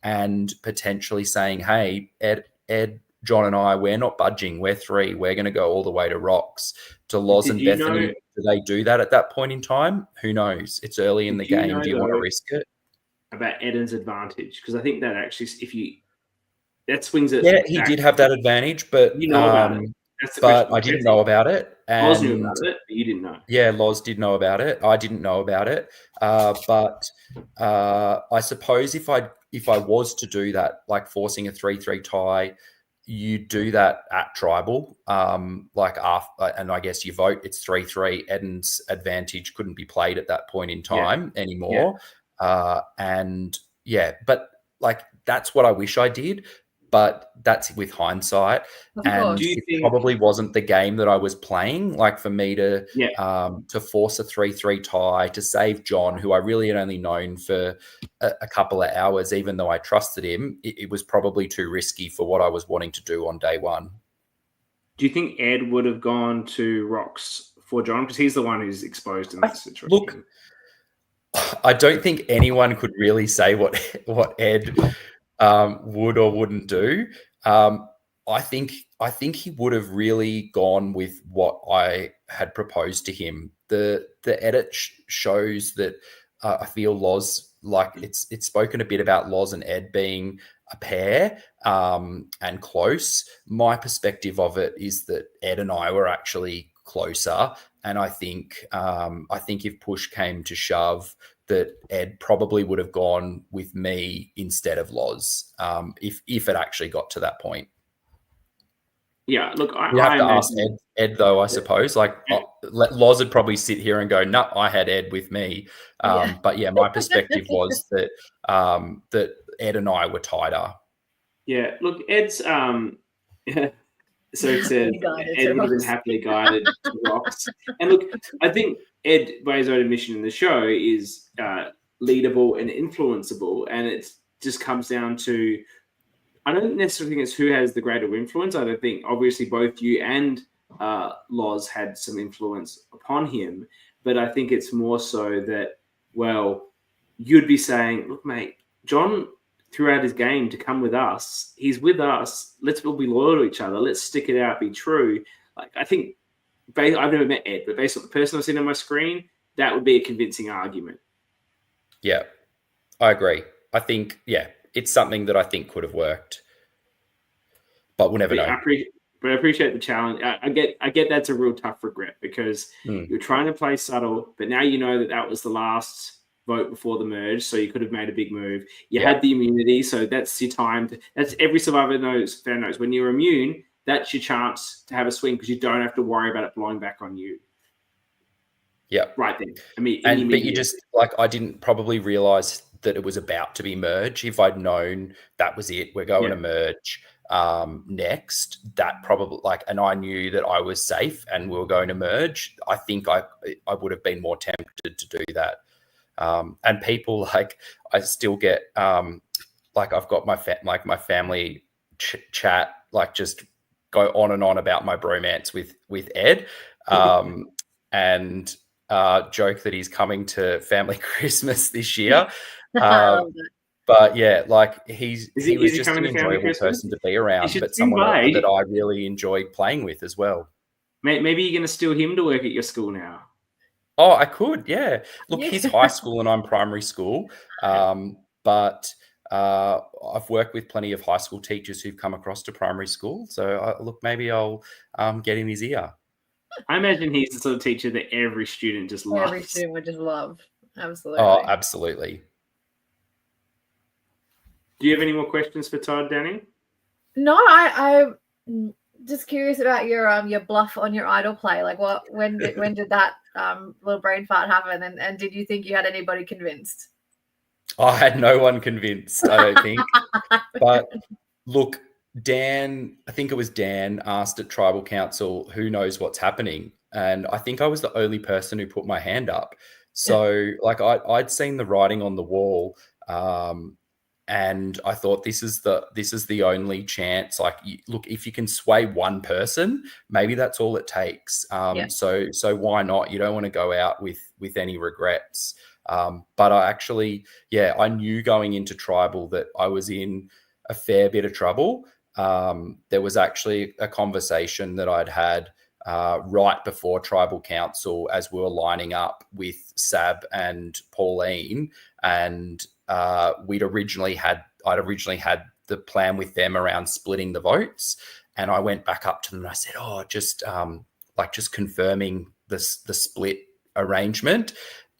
Speaker 4: and potentially saying, hey, Ed, John and I, we're not budging. We're 3. We're going to go all the way to rocks. To Loz and Bethany, do they do that at that point in time? Who knows? It's early in the game. Do you want to risk it?
Speaker 1: About Eden's advantage? Because I think that actually, that swings it.
Speaker 4: Yeah, he did have that advantage, but
Speaker 1: you know about it.
Speaker 4: But I didn't know about it.
Speaker 1: Loz knew about it, but you didn't know.
Speaker 4: Yeah, Loz did know about it. I didn't know about it. But I suppose if I was to do that, like forcing a 3-3 tie, you do that at tribal, like after, and I guess you vote. It's 3-3. Eden's advantage couldn't be played at that point in time anymore. And but like that's what I wish I did. But that's with hindsight, and it probably wasn't the game that I was playing. Like for me to force a 3-3 tie to save John, who I really had only known for a couple of hours, even though I trusted him, it was probably too risky for what I was wanting to do on day one.
Speaker 1: Do you think Ed would have gone to rocks for John, because he's the one who's exposed in that situation?
Speaker 4: Look, I don't think anyone could really say what Ed would or wouldn't do. I think he would have really gone with what I had proposed to him. The edit shows that I feel Loz, like it's spoken a bit about Loz and Ed being a pair and close. My perspective of it is that Ed and I were actually closer, and I think if push came to shove, that Ed probably would have gone with me instead of Loz, if it actually got to that point.
Speaker 1: Yeah, look,
Speaker 4: you have to ask Ed though, I suppose. Like Loz would probably sit here and go, "No, I had Ed with me." But yeah, my perspective was that that Ed and I were tighter.
Speaker 1: Yeah, look, Ed's so it says Ed would have been happily guided to rocks. And look, I think Ed, by his own admission in the show, is leadable and influenceable, and it just comes down to, I don't necessarily think it's who has the greater influence. I don't think, obviously, both you and Loz had some influence upon him, but I think it's more so that, well, you'd be saying, look, mate, John throughout his game to come with us. He's with us. Let's all be loyal to each other. Let's stick it out, be true. Like, I think, I've never met Ed, but based on the person I've seen on my screen, that would be a convincing argument. Yeah,
Speaker 4: I agree. I think, it's something that I think could have worked, but we'll never know.
Speaker 1: I appreciate the challenge. I get that's a real tough regret, because you're trying to play subtle, but now you know that was the last vote before the merge, so you could have made a big move. You had the immunity, so that's your time. That's every survivor fan knows. When you're immune, that's your chance to have a swing, because you don't have to worry about it blowing back on you.
Speaker 4: Yeah.
Speaker 1: Right then.
Speaker 4: But you just, like, I didn't probably realize that it was about to be merge. If I'd known that was it, we're going to merge next, that probably, like, and I knew that I was safe and we were going to merge, I think I would have been more tempted to do that. And people, like, I still get, like, I've got my family chat, like, just go on and on about my bromance with Ed, and joke that he's coming to family Christmas this year. But yeah, like, he was just an enjoyable person to be around, but someone that I really enjoyed playing with as well.
Speaker 1: Maybe you're going to steal him to work at your school now.
Speaker 4: Oh, I could, yeah. Look, he's high school and I'm primary school, but I've worked with plenty of high school teachers who've come across to primary school. So, look, maybe I'll get in his ear.
Speaker 1: I imagine he's the sort of teacher that every student just loves.
Speaker 2: Every student would just love. Absolutely.
Speaker 4: Oh, absolutely.
Speaker 1: Do you have any more questions for Todd, Dani?
Speaker 2: No, I'm just curious about your bluff on your idol play. Like, when did that little brain fart happen? And did you think you had anybody convinced?
Speaker 4: I had no one convinced, I don't think. But Look, Dan, I think it was Dan, asked at Tribal Council, who knows what's happening? And I think I was the only person who put my hand up. So like I'd seen the writing on the wall, and I thought this is the only chance. Like, look, if you can sway one person, maybe that's all it takes. So why not? You don't want to go out with any regrets. But I actually, I knew going into Tribal that I was in a fair bit of trouble. There was actually a conversation that I'd had right before Tribal Council as we were lining up with Sab and Pauline, and I'd originally had the plan with them around splitting the votes, and I went back up to them and I said, just confirming the split arrangement.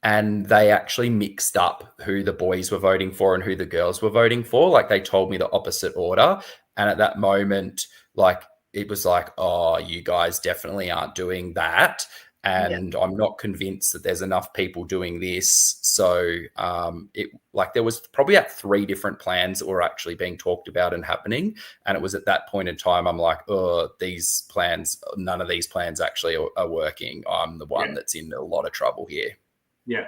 Speaker 4: And they actually mixed up who the boys were voting for and who the girls were voting for. Like, they told me the opposite order. And at that moment, like, it was like, oh, you guys definitely aren't doing that. And I'm not convinced that there's enough people doing this. So there was probably at 3 different plans that were actually being talked about and happening. And it was at that point in time, I'm like, oh, none of these plans actually are working. I'm the one that's in a lot of trouble here.
Speaker 1: Yeah.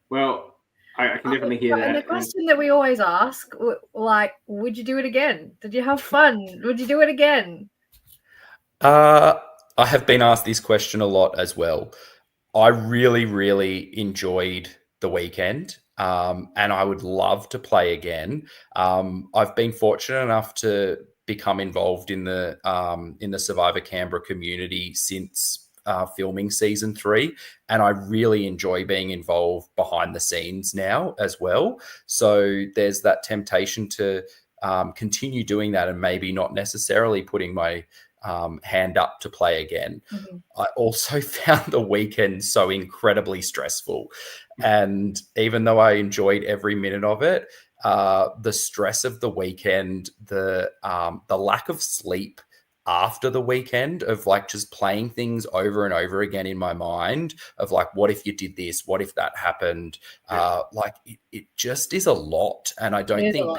Speaker 1: Well, I can definitely hear that.
Speaker 2: And the question that we always ask, like, would you do it again? Did you have fun? Would you do it again?
Speaker 4: I have been asked this question a lot as well. I really, really enjoyed the weekend, and I would love to play again. I've been fortunate enough to become involved in the Survivor Canberra community since filming season 3, and I really enjoy being involved behind the scenes now as well. So there's that temptation to continue doing that, and maybe not necessarily putting my hand up to play again. I also found the weekend so incredibly stressful, and even though I enjoyed every minute of it, the stress of the weekend, the lack of sleep after the weekend of like just playing things over and over again in my mind of like, what if you did this? What if that happened? It just is a lot. And I don't think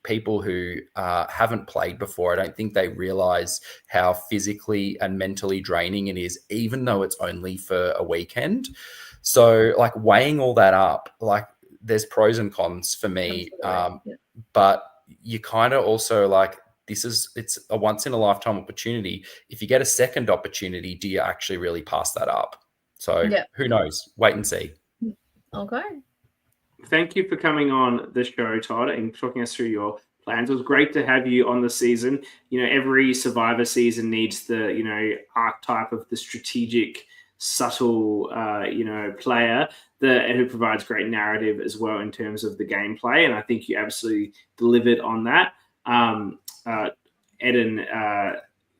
Speaker 4: people who haven't played before, I don't think they realize how physically and mentally draining it is, even though it's only for a weekend. So like weighing all that up, like there's pros and cons for me. But you kind of also like, it's a once in a lifetime opportunity. If you get a second opportunity, do you actually really pass that up? So who knows? Wait and see.
Speaker 2: Okay.
Speaker 1: Thank you for coming on the show, Todd, and talking us through your plans. It was great to have you on the season. You know, every Survivor season needs the, archetype of the strategic, subtle, player who provides great narrative as well in terms of the gameplay. And I think you absolutely delivered on that. Eden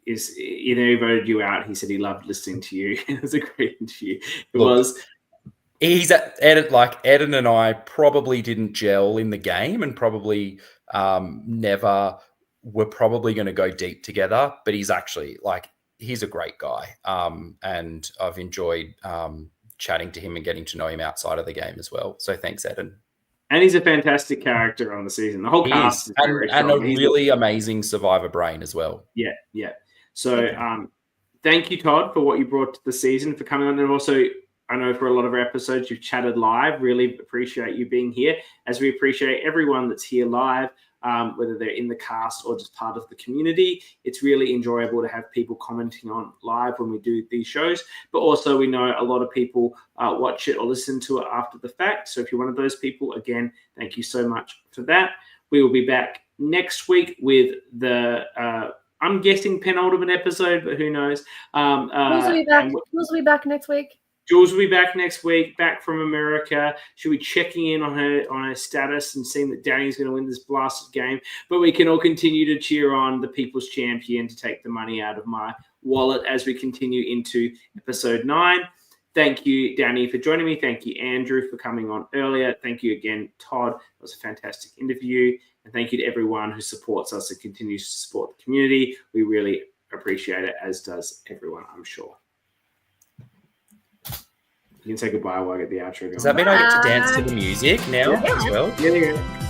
Speaker 1: he voted you out. He said he loved listening to you. It was a great interview.
Speaker 4: Eden and I probably didn't gel in the game, and probably never were probably going to go deep together. But he's actually he's a great guy, and I've enjoyed chatting to him and getting to know him outside of the game as well. So thanks, Eden.
Speaker 1: And he's a fantastic character on the season. The whole cast is very
Speaker 4: and a really amazing Survivor brain as well.
Speaker 1: Yeah. So thank you, Todd, for what you brought to the season, for coming on. And also, I know for a lot of our episodes, you've chatted live. Really appreciate you being here, as we appreciate everyone that's here live, whether they're in the cast or just part of the community. It's really enjoyable to have people commenting on live when we do these shows. But also, we know a lot of people watch it or listen to it after the fact. So if you're one of those people, again, thank you so much for that. We will be back next week with the I'm guessing penultimate episode, but who knows?
Speaker 2: Jules will be back next week.
Speaker 1: Jules will be back next week, back from America. She'll be checking in on her status and seeing that Dani's going to win this blasted game. But we can all continue to cheer on the People's Champion to take the money out of my wallet as we continue into episode 9. Thank you, Dani, for joining me. Thank you, Andrew, for coming on earlier. Thank you again, Todd. It was a fantastic interview. And thank you to everyone who supports us and continues to support the community. We really appreciate it, as does everyone, I'm sure. You can say goodbye while I get the outro going.
Speaker 4: Does that mean I get to dance to the music now as well?
Speaker 1: Yeah.